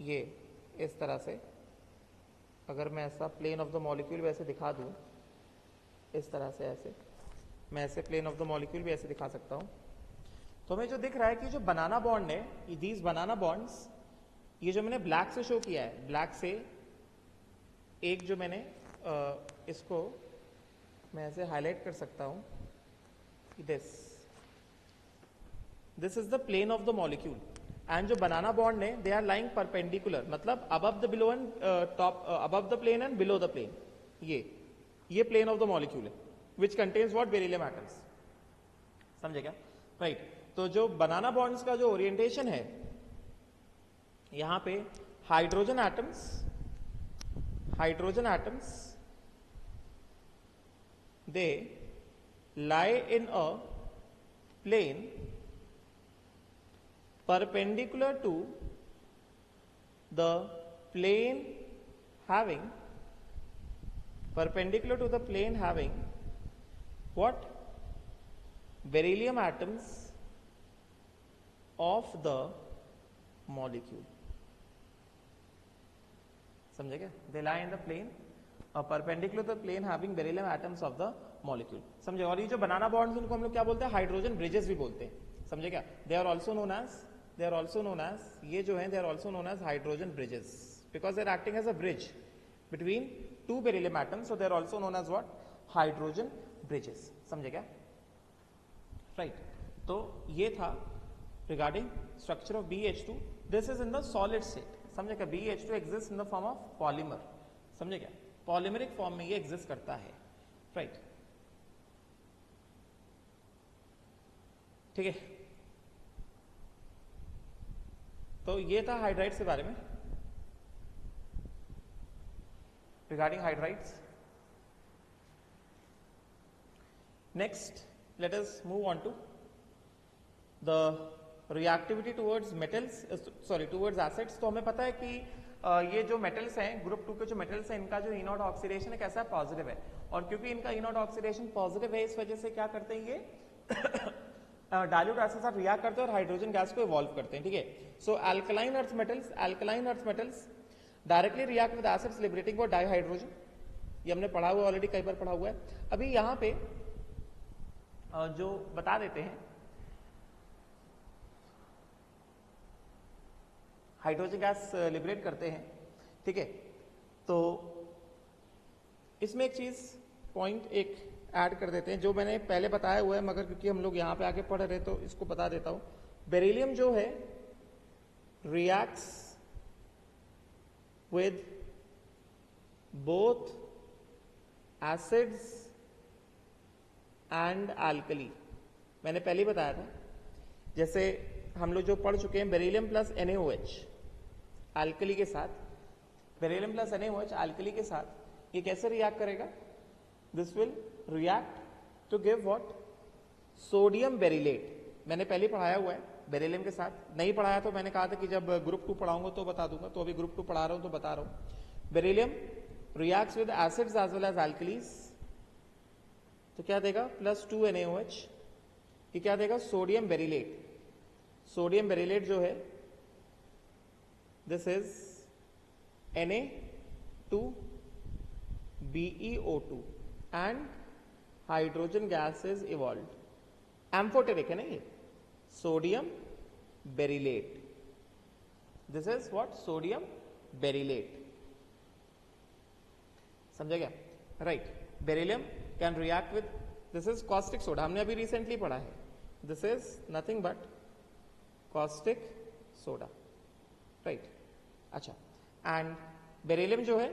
ये इस तरह से, अगर मैं ऐसा प्लेन ऑफ द मॉलिक्यूल वैसे दिखा दूं, इस तरह से, ऐसे मैं ऐसे प्लेन ऑफ द मॉलिक्यूल भी ऐसे दिखा सकता हूं, तो हमें जो दिख रहा है कि जो बनाना बॉन्ड है, दीज बनाना बॉन्ड्स, ये जो मैंने ब्लैक से शो किया है, ब्लैक से एक जो मैंने इसको मैं ऐसे हाईलाइट कर सकता हूं, this is the plane of the molecule, and जो बनाना बॉन्ड है, दे आर लाइंग परपेंडिकुलर, मतलब above the below and top, above the plane and below the plane. ये प्लेन ऑफ द मॉलिक्यूल है, which contains what? Beryllium atoms. समझे क्या? Right. तो जो बनाना bonds का जो ओरिएंटेशन है, यहां पे hydrogen atoms they lie in a plane perpendicular to the plane having what? Beryllium atoms of the molecule। समझे क्या? They lie in the plane perpendicular to the plane having beryllium atoms of the molecule। समझे? और ये जो बनाना bonds, उनको हम लोग क्या बोलते हैं? हाइड्रोजन ब्रिजेस भी बोलते हैं। समझे क्या? They are also known as ये जो है, they are also known as hydrogen bridges because they are acting as a bridge between 2 beryllium atoms, so they are also known as what? Hydrogen bridges। समझे क्या? Right. तो ये था regarding structure of BeH2। This is in the solid state. समझे क्या? BeH2 exist in the form of polymer. समझे क्या? Polymeric form में ये एग्जिस्ट करता है। राइट। ठीक है, तो ये था हाइड्राइड्स के बारे में, regarding hydrides. Next let us move on to the reactivity towards metals, sorry towards acids. तो हमें पता है कि ये जो मेटल्स हैं, ग्रुप 2 के जो मेटल्स हैं, इनका जो ई नॉट ऑक्सीडेशन है कैसा है, पॉजिटिव है. और क्योंकि इनका ई नॉट ऑक्सीडेशन पॉजिटिव है, इस वजह से क्या करते हैं ये डाइल्यूट एसिड के साथ रिएक्ट करते हैं और हाइड्रोजन गैस को इवॉल्व करते हैं. ठीक है, so alkaline earth metals directly react with acids liberating for dihydrogen. ये हमने पढ़ा हुआ, ऑलरेडी कई बार पढ़ा हुआ है. अभी यहाँ पे जो बता देते हैं, हाइड्रोजन गैस लिबरेट करते हैं. ठीक है, तो इसमें एक चीज पॉइंट एक ऐड कर देते हैं जो मैंने पहले बताया हुआ है, मगर क्योंकि हम लोग यहां पे आके पढ़ रहे तो इसको बता देता हूं. बेरिलियम जो है reacts with both acids and alkali. मैंने पहले ही बताया था, जैसे हम लोग जो पढ़ चुके हैं, बेरिलियम प्लस NaOH एल्कली के साथ, बेरिलियम प्लस NaOH एल्कली के साथ ये कैसे रिएक्ट करेगा, this will react to give what, sodium beryllate. मैंने पहले पढ़ाया हुआ है बेरिलियम के साथ. नहीं पढ़ाया तो मैंने कहा था कि जब ग्रुप 2 पढ़ाऊंगा तो बता दूंगा, तो अभी ग्रुप 2 पढ़ा रहा हूं तो बता रहा हूं. Beryllium reacts with acids as well as alkalis, तो क्या देगा, प्लस 2 NaOH. ये क्या देगा, सोडियम बेरिलेट. सोडियम बेरिलेट जो है this is Na2BeO2 and hydrogen gas is evolve. Amphoteric है ना ये, sodium beryllate. This is what, sodium beryllate. समझा क्या, right. Beryllium can react with, this is caustic soda, हमने अभी रिसेंटली पढ़ा है. This is nothing but caustic soda, right. अच्छा, एंड बेरिलियम जो है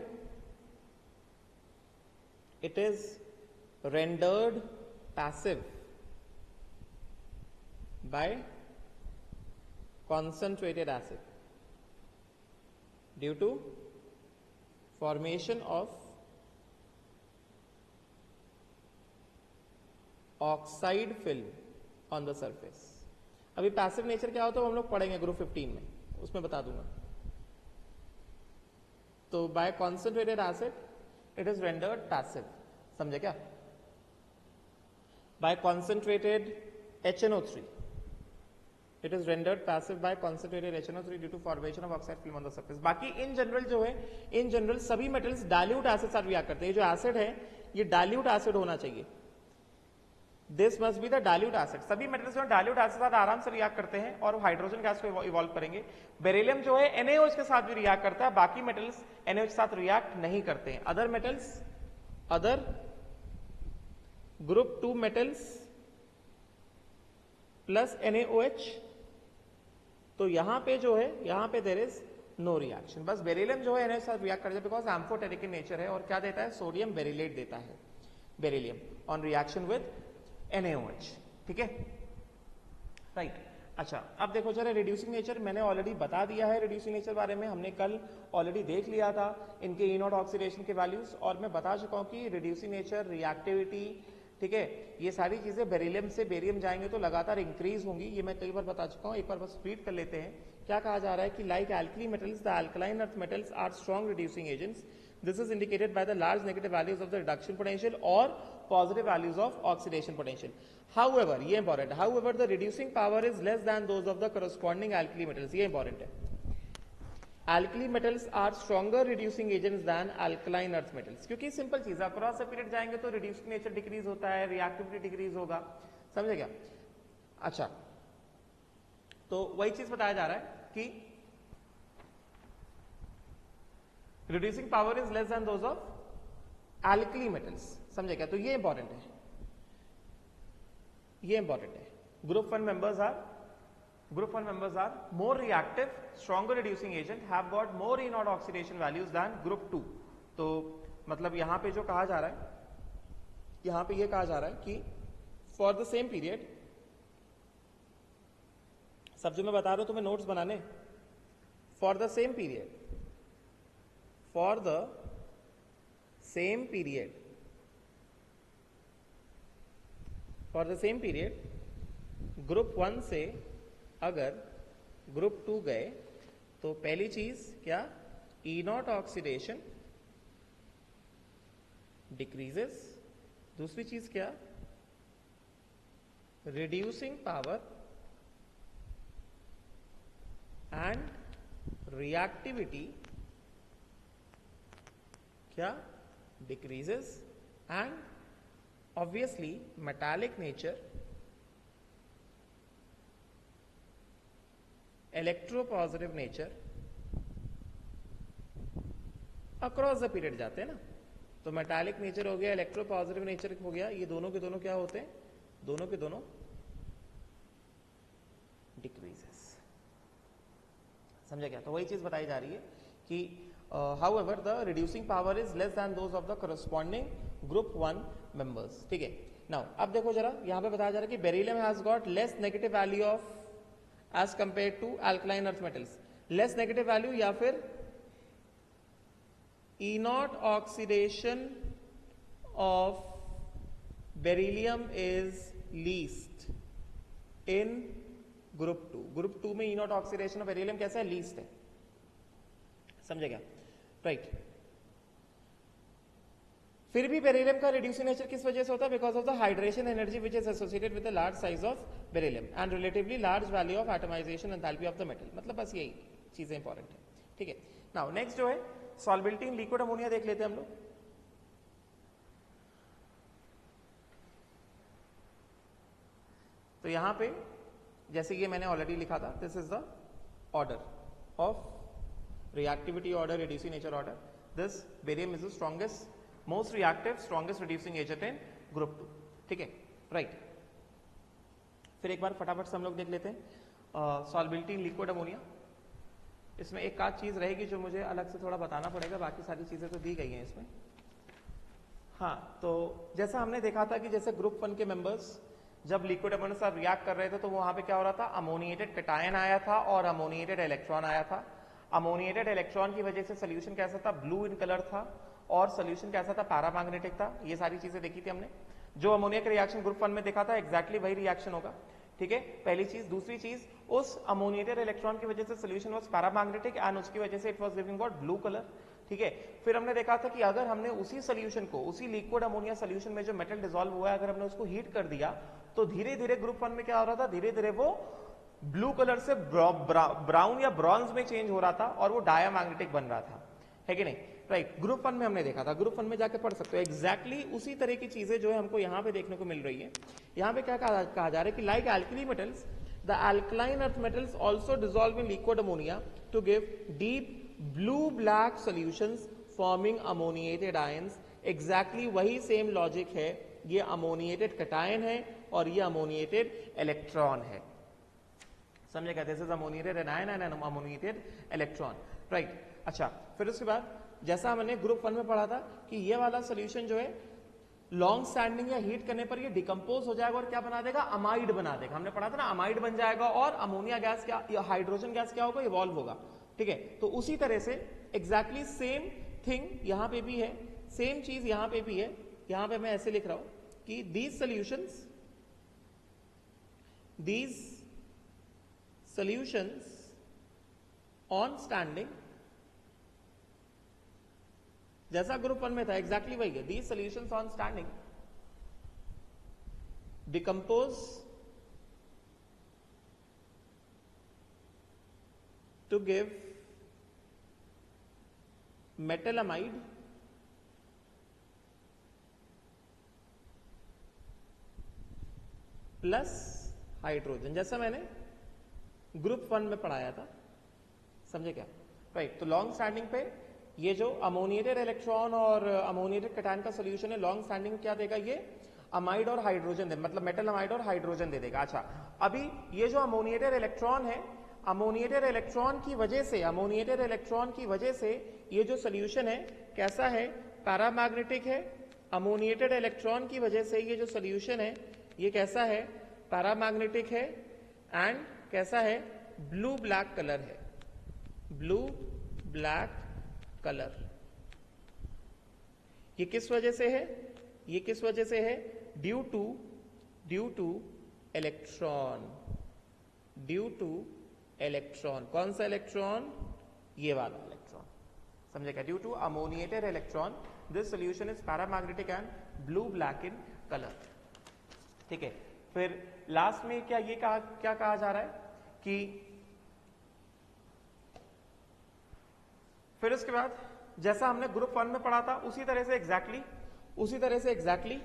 it is rendered passive by concentrated acid due to formation of oxide film on the surface. अभी passive nature क्या होता है हम लोग पढ़ेंगे ग्रुप 15 में, उसमें बता दूंगा. तो by concentrated acid it is rendered passive. समझे क्या, by concentrated HNO3 it is rendered passive by concentrated HNO3 due to formation of oxide film on the surface. बाकी इन जनरल जो है, इन जनरल सभी मेटल्स डाइल्यूट एसिड साथ react करते हैं. जो एसिड है ये डाइल्यूट एसिड होना चाहिए. This must be the dilute acid. सभी मेटल्स जो डाइल्यूट एसिड साथ आराम से रिएक्ट करते हैं और हाइड्रोजन गैस को इवॉल्व करेंगे. बेरिलियम जो है NaOH के साथ भी रिएक्ट करता है, बाकी मेटल्स NaOH के साथ रिएक्ट नहीं करते हैं. Other metals, other group 2 metals plus NaOH, तो यहां पे जो है, यहां पे देयर इज नो रिएक्शन. बस बेरिलियम जो है NaOH के साथ रिएक्ट करता है बिकॉज एम्फोटेरिक इन नेचर है, और क्या देता है, सोडियम बेरिलेट देता है beryllium on reaction with NaOH. ठीक है, राइट. अच्छा, अब देखो जरा रिड्यूसिंग नेचर मैंने ऑलरेडी बता दिया है. रिड्यूसिंग नेचर बारे में हमने कल ऑलरेडी देख लिया था, इनके ई नॉट ऑक्सीडेशन के वैल्यूज, और मैं बता चुका हूं कि रिड्यूसिंग नेचर, रिएक्टिविटी, ठीक है, ये सारी चीजें बेरिलियम से बेरियम जाएंगे तो लगातार इंक्रीज होंगी. ये मैं कई बार बता चुका हूं, एक बार बस रीड कर लेते हैं. क्या कहा जा रहा है कि like alkali metals, the alkaline earth metals are strong reducing agents. This is indicated by the large negative values of the reduction potential or positive values of oxidation potential. However, ये important, however the reducing power is less than those of the corresponding alkali metals. ये important है. Alkali metals are stronger reducing agents than alkaline earth metals. क्योंकि simple चीज है, across the period जाएंगे तो reducing nature decrease होता है, reactivity decrease होगा. समझे क्या. अच्छा, तो वही चीज बताया जा रहा है कि reducing power is less than those of alkali metals. समझे क्या, तो ये इंपॉर्टेंट है, ये इंपॉर्टेंट है. Group 1 members are more reactive, stronger reducing agent, have got more E naught oxidation values than group 2. तो मतलब यहां पे जो कहा जा रहा है, यहां पे ये कहा जा रहा है कि for the same period सब जो मैं बता रहा हूं तुम्हें नोट्स बनाने, for the same period, for the same period, for the same period group 1 से अगर ग्रुप 2 गए तो पहली चीज क्या, E0 ऑक्सीडेशन डिक्रीजेस, दूसरी चीज क्या, रिड्यूसिंग पावर एंड रिएक्टिविटी क्या, decreases, and obviously metallic nature, electropositive nature across the period जाते हैं ना। तो मेटालिक नेचर हो गया, इलेक्ट्रोपॉजिटिव नेचर हो गया, ये दोनों के दोनों क्या होते हैं, दोनों के दोनों डिक्रीजेस। समझा क्या? तो वही चीज बताई जा रही है कि however the reducing power is less than those of the corresponding group 1 members. ठीक है, नाउ अब देखो जरा, यहां पे बताया जा रहा है कि beryllium has got less negative value of as compare to alkaline earth metals. Less negative value या फिर E0 oxidation of beryllium is least in group 2। Group 2 में E0 ऑक्सीडेशन ऑफ बेरिलियम कैसा है, लीस्ट है। समझे क्या? राइट। फिर भी बेरिलियम का रिड्यूसिंग नेचर किस वजह से होता है, because of the hydration energy which is associated with the large size of beryllium and relatively large value of atomisation enthalpy of the metal. मतलब बस यही चीजें इंपॉर्टेंट है। ठीक है, नाउ नेक्स्ट जो है सॉल्बिलिटी इन लिक्विड अमोनिया देख लेते हैं हम लोग। तो यहां पे जैसे ये मैंने ऑलरेडी लिखा था, this is the order of reactivity order, reducing nature order. This barium is the strongest, most reactive, strongest reducing agent in group 2। ठीक है, राइट। फिर एक बार फटाफट से हम लोग देख लेते हैं सॉल्बिलिटी इन लिक्विड अमोनिया। इसमें एक आध चीज रहेगी जो मुझे अलग से थोड़ा बताना पड़ेगा, बाकी सारी चीजें तो दी गई हैं इसमें। हाँ, तो जैसा हमने देखा था कि जैसे ग्रुप 1 के मेंबर्स जब लिक्विड अमोनिया के साथ रिएक्ट कर रहे थे तो वहां पे क्या हो रहा था, अमोनिएटेड कैटायन आया था और अमोनिएटेड इलेक्ट्रॉन आया था। अमोनिएटेड इलेक्ट्रॉन की वजह से सोल्यूशन कैसा था, ब्लू इन कलर था, और सोल्यूशन कैसा था, पैरामैग्नेटिक था। ये सारी चीजें देखी थी हमने। जो अमोनिया का रिएक्शन ग्रुप 1 में देखा था, एग्जैक्टली वही रिएक्शन होगा। ठीक है, पहली चीज। दूसरी चीज, उस अमोनिएटेड इलेक्ट्रॉन की वजह से सोल्यूशन वाज पैरामैग्नेटिक एंड उसकी वजह से it was giving what, blue colour. ठीक है, फिर हमने देखा था कि अगर हमने उसी सोल्यूशन को, उसी लिक्विड अमोनिया सोल्यूशन में जो मेटल डिसॉल्व हुआ है, अगर हमने उसको हीट कर दिया तो धीरे धीरे ग्रुप 1 में क्या हो रहा था, धीरे धीरे वो ब्लू कलर से ब्राउन या ब्रॉन्ज में चेंज हो रहा था और वो डायामैग्नेटिक बन रहा था, है कि नहीं? राइट, ग्रुप 1 में हमने देखा था। ग्रुप 1 में जाके पढ़ सकते हो। एग्जैक्टली उसी तरह की चीजें जो है हमको यहाँ पे देखने को मिल रही है। यहाँ पे क्या कहा जा रहा है कि like alkali metals, the alkaline earth metals also dissolve in liquid ammonia to give deep blue black solutions forming ammoniated ions। exactly वही सेम लॉजिक है, ये अमोनिएटेड कैटायन है और ये अमोनिएटेड इलेक्ट्रॉन है। समझे क्या? This is ammoniated anion and ammoniated electron. Right, अच्छा, फिर उसके बाद जैसा हमने ग्रुप 1 में पढ़ा था कि ये वाला सोल्यूशन जो है लॉन्ग स्टैंडिंग या हीट करने पर ये डिकम्पोज हो जाएगा और क्या बना देगा, अमाइड बना देगा। हमने पढ़ा था ना, अमाइड बन जाएगा और अमोनिया गैस क्या, या हाइड्रोजन गैस क्या होगा, इवॉल्व होगा। ठीक है, तो उसी तरह से एग्जैक्टली सेम थिंग यहां पे भी है, सेम चीज यहां पे भी है। यहां पे मैं ऐसे लिख रहा हूं कि these solutions on standing, जैसा ग्रुप 1 में था एग्जैक्टली वही है। these solutions on standing decompose to give metal amide plus hydrogen, जैसा मैंने ग्रुप 1 में पढ़ाया था। समझे क्या? राइट, तो लॉन्ग स्टैंडिंग पे ये जो अमोनिएटेड इलेक्ट्रॉन और अमोनिएटेड कैटायन का सोल्यूशन है, लॉन्ग स्टैंडिंग में क्या देगा, ये अमाइड और हाइड्रोजन दे, मतलब मेटल अमाइड और हाइड्रोजन दे देगा। अच्छा, अभी ये जो अमोनिएटेड इलेक्ट्रॉन है, अमोनिएटेड इलेक्ट्रॉन की वजह से ये जो सोल्यूशन है कैसा है, पैरामैग्नेटिक है। अमोनिएटेड इलेक्ट्रॉन की वजह से ये जो सोल्यूशन है ये कैसा है, पैरामैग्नेटिक है एंड कैसा है, ब्लू ब्लैक कलर है, ब्लू ब्लैक कलर। ये किस वजह से है? ये किस वजह से है? Due to electron, due to electron. कौन सा इलेक्ट्रॉन? ये वाला इलेक्ट्रॉन, समझेगा? Due to ammoniated electron this solution is paramagnetic and blue black in colour. ठीक है, फिर लास्ट में क्या ये क्या कहा जा रहा है कि फिर उसके बाद जैसा हमने ग्रुप 1 में पढ़ा था उसी तरह से एग्जैक्टली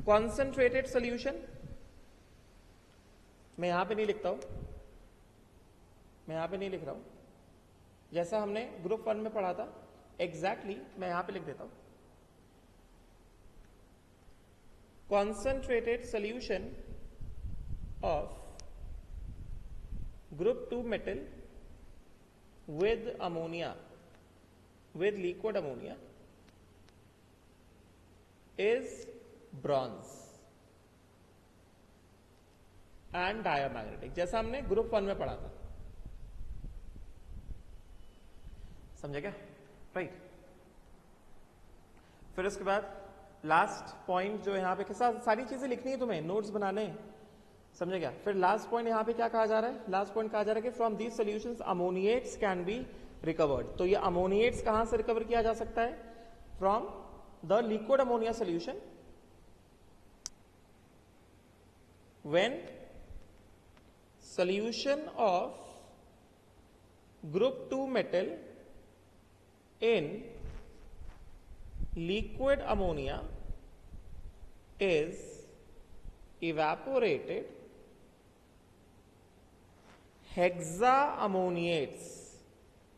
कॉन्सेंट्रेटेड सॉल्यूशन, मैं यहां पे नहीं लिखता हूं, मैं यहां पे नहीं लिख रहा हूं, जैसा हमने ग्रुप 1 में पढ़ा था एग्जैक्टली मैं यहां पे लिख देता हूं। Concentrated solution of group 2 metal with ammonia, with liquid ammonia is bronze and diamagnetic, जैसा हमने ग्रुप 1 में पढ़ा था। समझे क्या? राइट। फिर उसके बाद लास्ट पॉइंट जो यहां पे सारी चीजें लिखनी है तुम्हें, नोट्स बनाने हैं, समझे क्या? फिर लास्ट पॉइंट यहां पे क्या कहा जा रहा है? लास्ट पॉइंट कहा जा रहा है कि from these solutions ammoniates can be recovered. तो ये अमोनिएट्स कहां से रिकवर किया जा सकता है? From the liquid ammonia solution when solution of group 2 metal in liquid ammonia is evaporated, hexa ammoniates,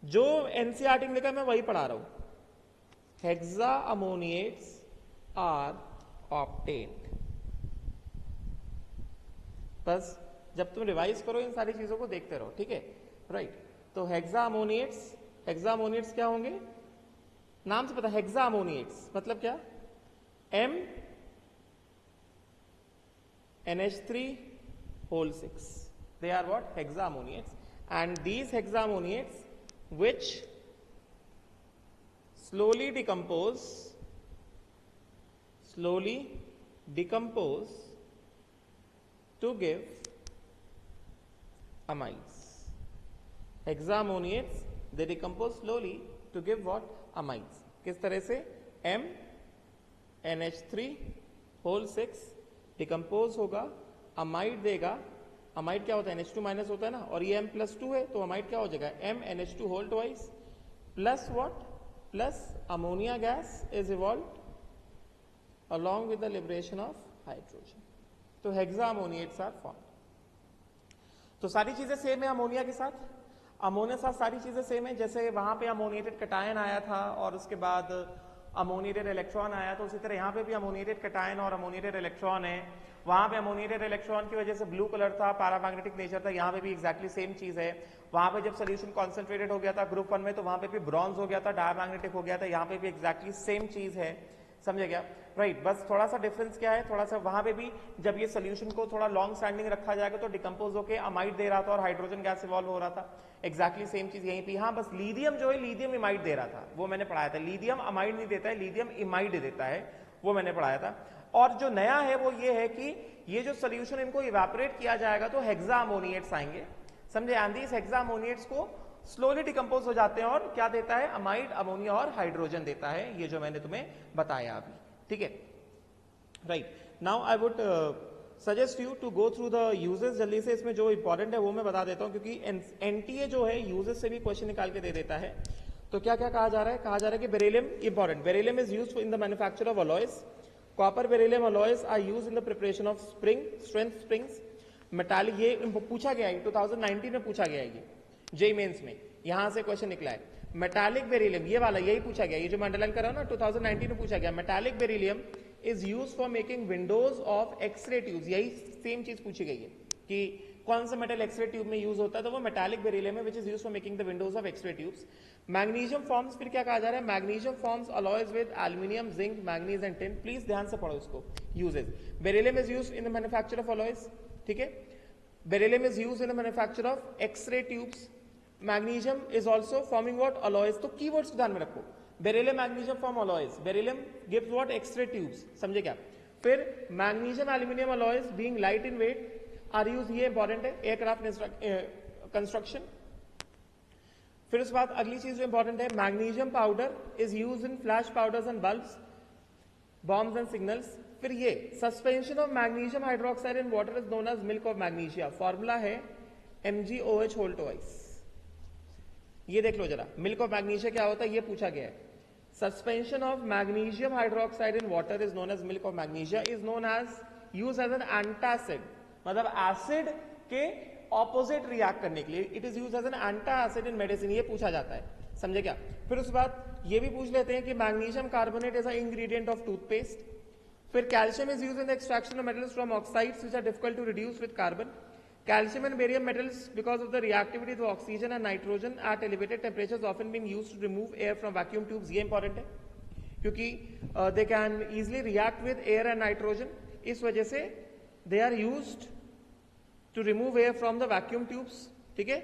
जो एनसीईआरटी में लिखा मैं वही पढ़ा रहा हूं, हेक्सा अमोनिएट्स आर ऑब्टेन्ड। बस जब तुम रिवाइज करो इन सारी चीजों को देखते रहो, ठीक है? राइट। तो हेक्सा अमोनिएट्स क्या होंगे? नाम से पता, हेक्सा अमोनिएट्स मतलब क्या? M NH3 whole 6, they are what? Hexa ammoniates, and these hexa ammoniates which slowly decompose to give amides. Hexa ammoniates, they decompose slowly to give what? Amides. किस तरह से? M NH3 whole 6 डिकम्पोज होगा, amide देगा। Amide क्या होता है? NH2 minus होता है ना, और ये M+2 है, तो अमाइड क्या हो जाएगा? M NH2 whole twice plus what? Plus ammonia gas is evolved along with the liberation of hydrogen. तो हेक्सा अमोनिएट्स आर फॉर्म्ड। तो सारी चीजें सेम है अमोनिया के साथ, अमोनिया साथ सारी चीजें सेम है। जैसे वहां पे अमोनिएटेड कटायन आया था और उसके बाद अमोनिएटेड इलेक्ट्रॉन आया, तो उसी तरह यहाँ पे भी अमोनिएटेड कटायन और अमोनिएटेड इलेक्ट्रॉन है। वहां पे अमोनिएटेड इलेक्ट्रॉन की वजह से ब्लू कलर था, पैरामैग्नेटिक नेचर था, यहाँ पे भी एक्जैक्टली सेम चीज है। वहां पे जब सोल्यूशन कॉन्सेंट्रेटेड हो गया था ग्रुप 1 में, तो वहां पे भी ब्रॉन्ज हो गया था, डायमैग्नेटिक हो गया था, यहाँ पे भी एक्जैक्टली सेम चीज है। समझे क्या? राइट। बस थोड़ा सा डिफरेंस क्या है, थोड़ा सा वहां पे भी जब ये सोल्यूशन को थोड़ा लॉन्ग स्टैंडिंग रखा जाएगा तो डिकम्पोज होकर अमाइड दे रहा था और हाइड्रोजन गैस इवॉल्व हो रहा था। एक्जैक्टली सेम चीज यहीं पे। हाँ, बस लीथियम जो है लीथियम इमाइड दे रहा था, वो मैंने पढ़ाया था। लीथियम अमाइड नहीं देता है, लीथियम इमाइड देता है, वो मैंने पढ़ाया था। और जो नया है वो ये है कि ये जो सोल्यूशन इनको इवेपोरेट किया जाएगा तो हेक्सा अमोनिएट्स आएंगे, समझे? एंड दीस हेक्सा अमोनिएट्स को स्लोली डिकम्पोज हो जाते हैं और क्या देता है? अमाइड, अमोनिया और हाइड्रोजन देता है, ये जो मैंने तुम्हें बताया अभी। ठीक है, right. Now I would suggest you to go through the uses. जल्दी से इसमें जो इंपॉर्टेंट है वो मैं बता देता हूं, क्योंकि एनटीए जो है यूजेस से भी क्वेश्चन निकाल के दे देता है। तो क्या क्या कहा जा रहा है? कहा जा रहा है कि beryllium important, beryllium is used in the manufacture of alloys. Copper beryllium alloys are used in the preparation of strength springs. Metallic, ये पूछा गया है 2019 में, पूछा गया है ये जेईई मेंस में, यहां से क्वेश्चन निकला है। मेटालिक बेरिलियम, ये वाला यही पूछा गया, ये जो मैं अंडरलाइन कर रहा हूं ना, 2019 में पूछा गया। Metallic beryllium is used for making windows of x ray tubes. यही सेम चीज पूछी गई है कि कौन सा मेटल एक्सरे ट्यूब में यूज होता है, तो वो मेटालिक बेरिलियम है, which is used for making the windows of x ray tubes. Magnesium forms, फिर क्या कहा जा रहा है? Magnesium forms alloys with aluminium, zinc, manganese and tin. Please ध्यान से पढ़ो इसको। Uses, beryllium is used in the manufacture of alloys, ठीक है। Beryllium is used in the manufacture of X-ray tubes. Magnesium is also forming what? Alloys. तो keywords ध्यान में रखो. Beryllium, magnesium form alloys. Beryllium gives what? X-ray tubes. समझे क्या? फिर magnesium aluminium alloys being light in weight are used. ये important है aircraft construction. फिर उसके बाद अगली चीज जो इंपॉर्टेंट है, magnesium powder is use in flash powders and bulbs, bombs and signals. फिर ये suspension of magnesium hydroxide in water is known as milk of magnesia. Formula है MgOH होल ट्वाइस. ये देख लो जरा, मिल्क ऑफ मैग्नीशिया क्या होता है ये पूछा गया है. Suspension of magnesium hydroxide in water is known as milk of magnesia, is known as use as an antacid, मतलब एसिड के ऑपोजिट रिएक्ट करने के लिए. It is use as an antacid in medicine. ये पूछा जाता है, समझे क्या. फिर उसके बाद ये भी पूछ लेते हैं कि magnesium carbonate is a ingredient of toothpaste. फिर calcium is use in the extraction of metals from oxides which are difficult to reduce with carbon. Calcium and barium metals, because of the reactivity with oxygen and nitrogen at elevated temperatures, often been used to remove air from vacuum tubes. ये important है क्योंकि they can easily react with air and nitrogen. इस वजह से they are used to remove air from the vacuum tubes. ठीक है.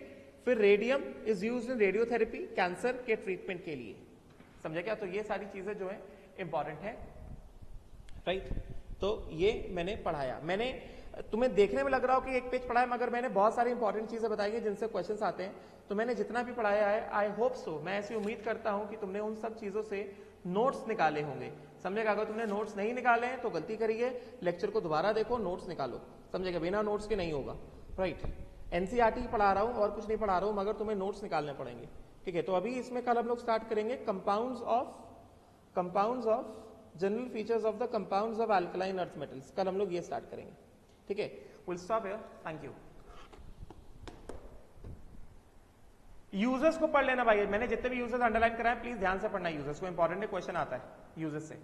फिर radium is used in radiotherapy, cancer के ट्रीटमेंट के लिए. समझे क्या. तो ये सारी चीजें जो है इंपॉर्टेंट है, राइट. तो ये मैंने पढ़ाया. मैंने तुम्हें देखने में लग रहा हो कि एक पेज पढ़ा है, मगर मैंने बहुत सारी इंपॉर्टेंट चीजें बताई है जिनसे क्वेश्चंस आते हैं. तो मैंने जितना भी पढ़ाया है, आई होप सो, मैं ऐसी उम्मीद करता हूं कि तुमने उन सब चीजों से नोट्स निकाले होंगे. समझेगा. अगर तुमने नोट्स नहीं निकाले हैं तो गलती करिए, लेक्चर को दोबारा देखो, नोट्स निकालो. समझेगा. बिना नोट्स के नहीं होगा, राइट. एनसीईआरटी पढ़ा रहा हूं और कुछ नहीं पढ़ा रहा हूं, मगर तुम्हें नोट्स निकालने पड़ेंगे. ठीक है. तो अभी इसमें कल हम लोग स्टार्ट करेंगे compounds of general features of the compounds of alkaline earth metals. कल हम लोग ये स्टार्ट करेंगे. ठीक है. Will stop here. Thank you. Users को पढ़ लेना भाई. मैंने जितने भी यूजर्स अंडरलाइन कराए प्लीज ध्यान से पढ़ना. यूजर्स को इंपॉर्टेंट क्वेश्चन आता है यूजर्स से.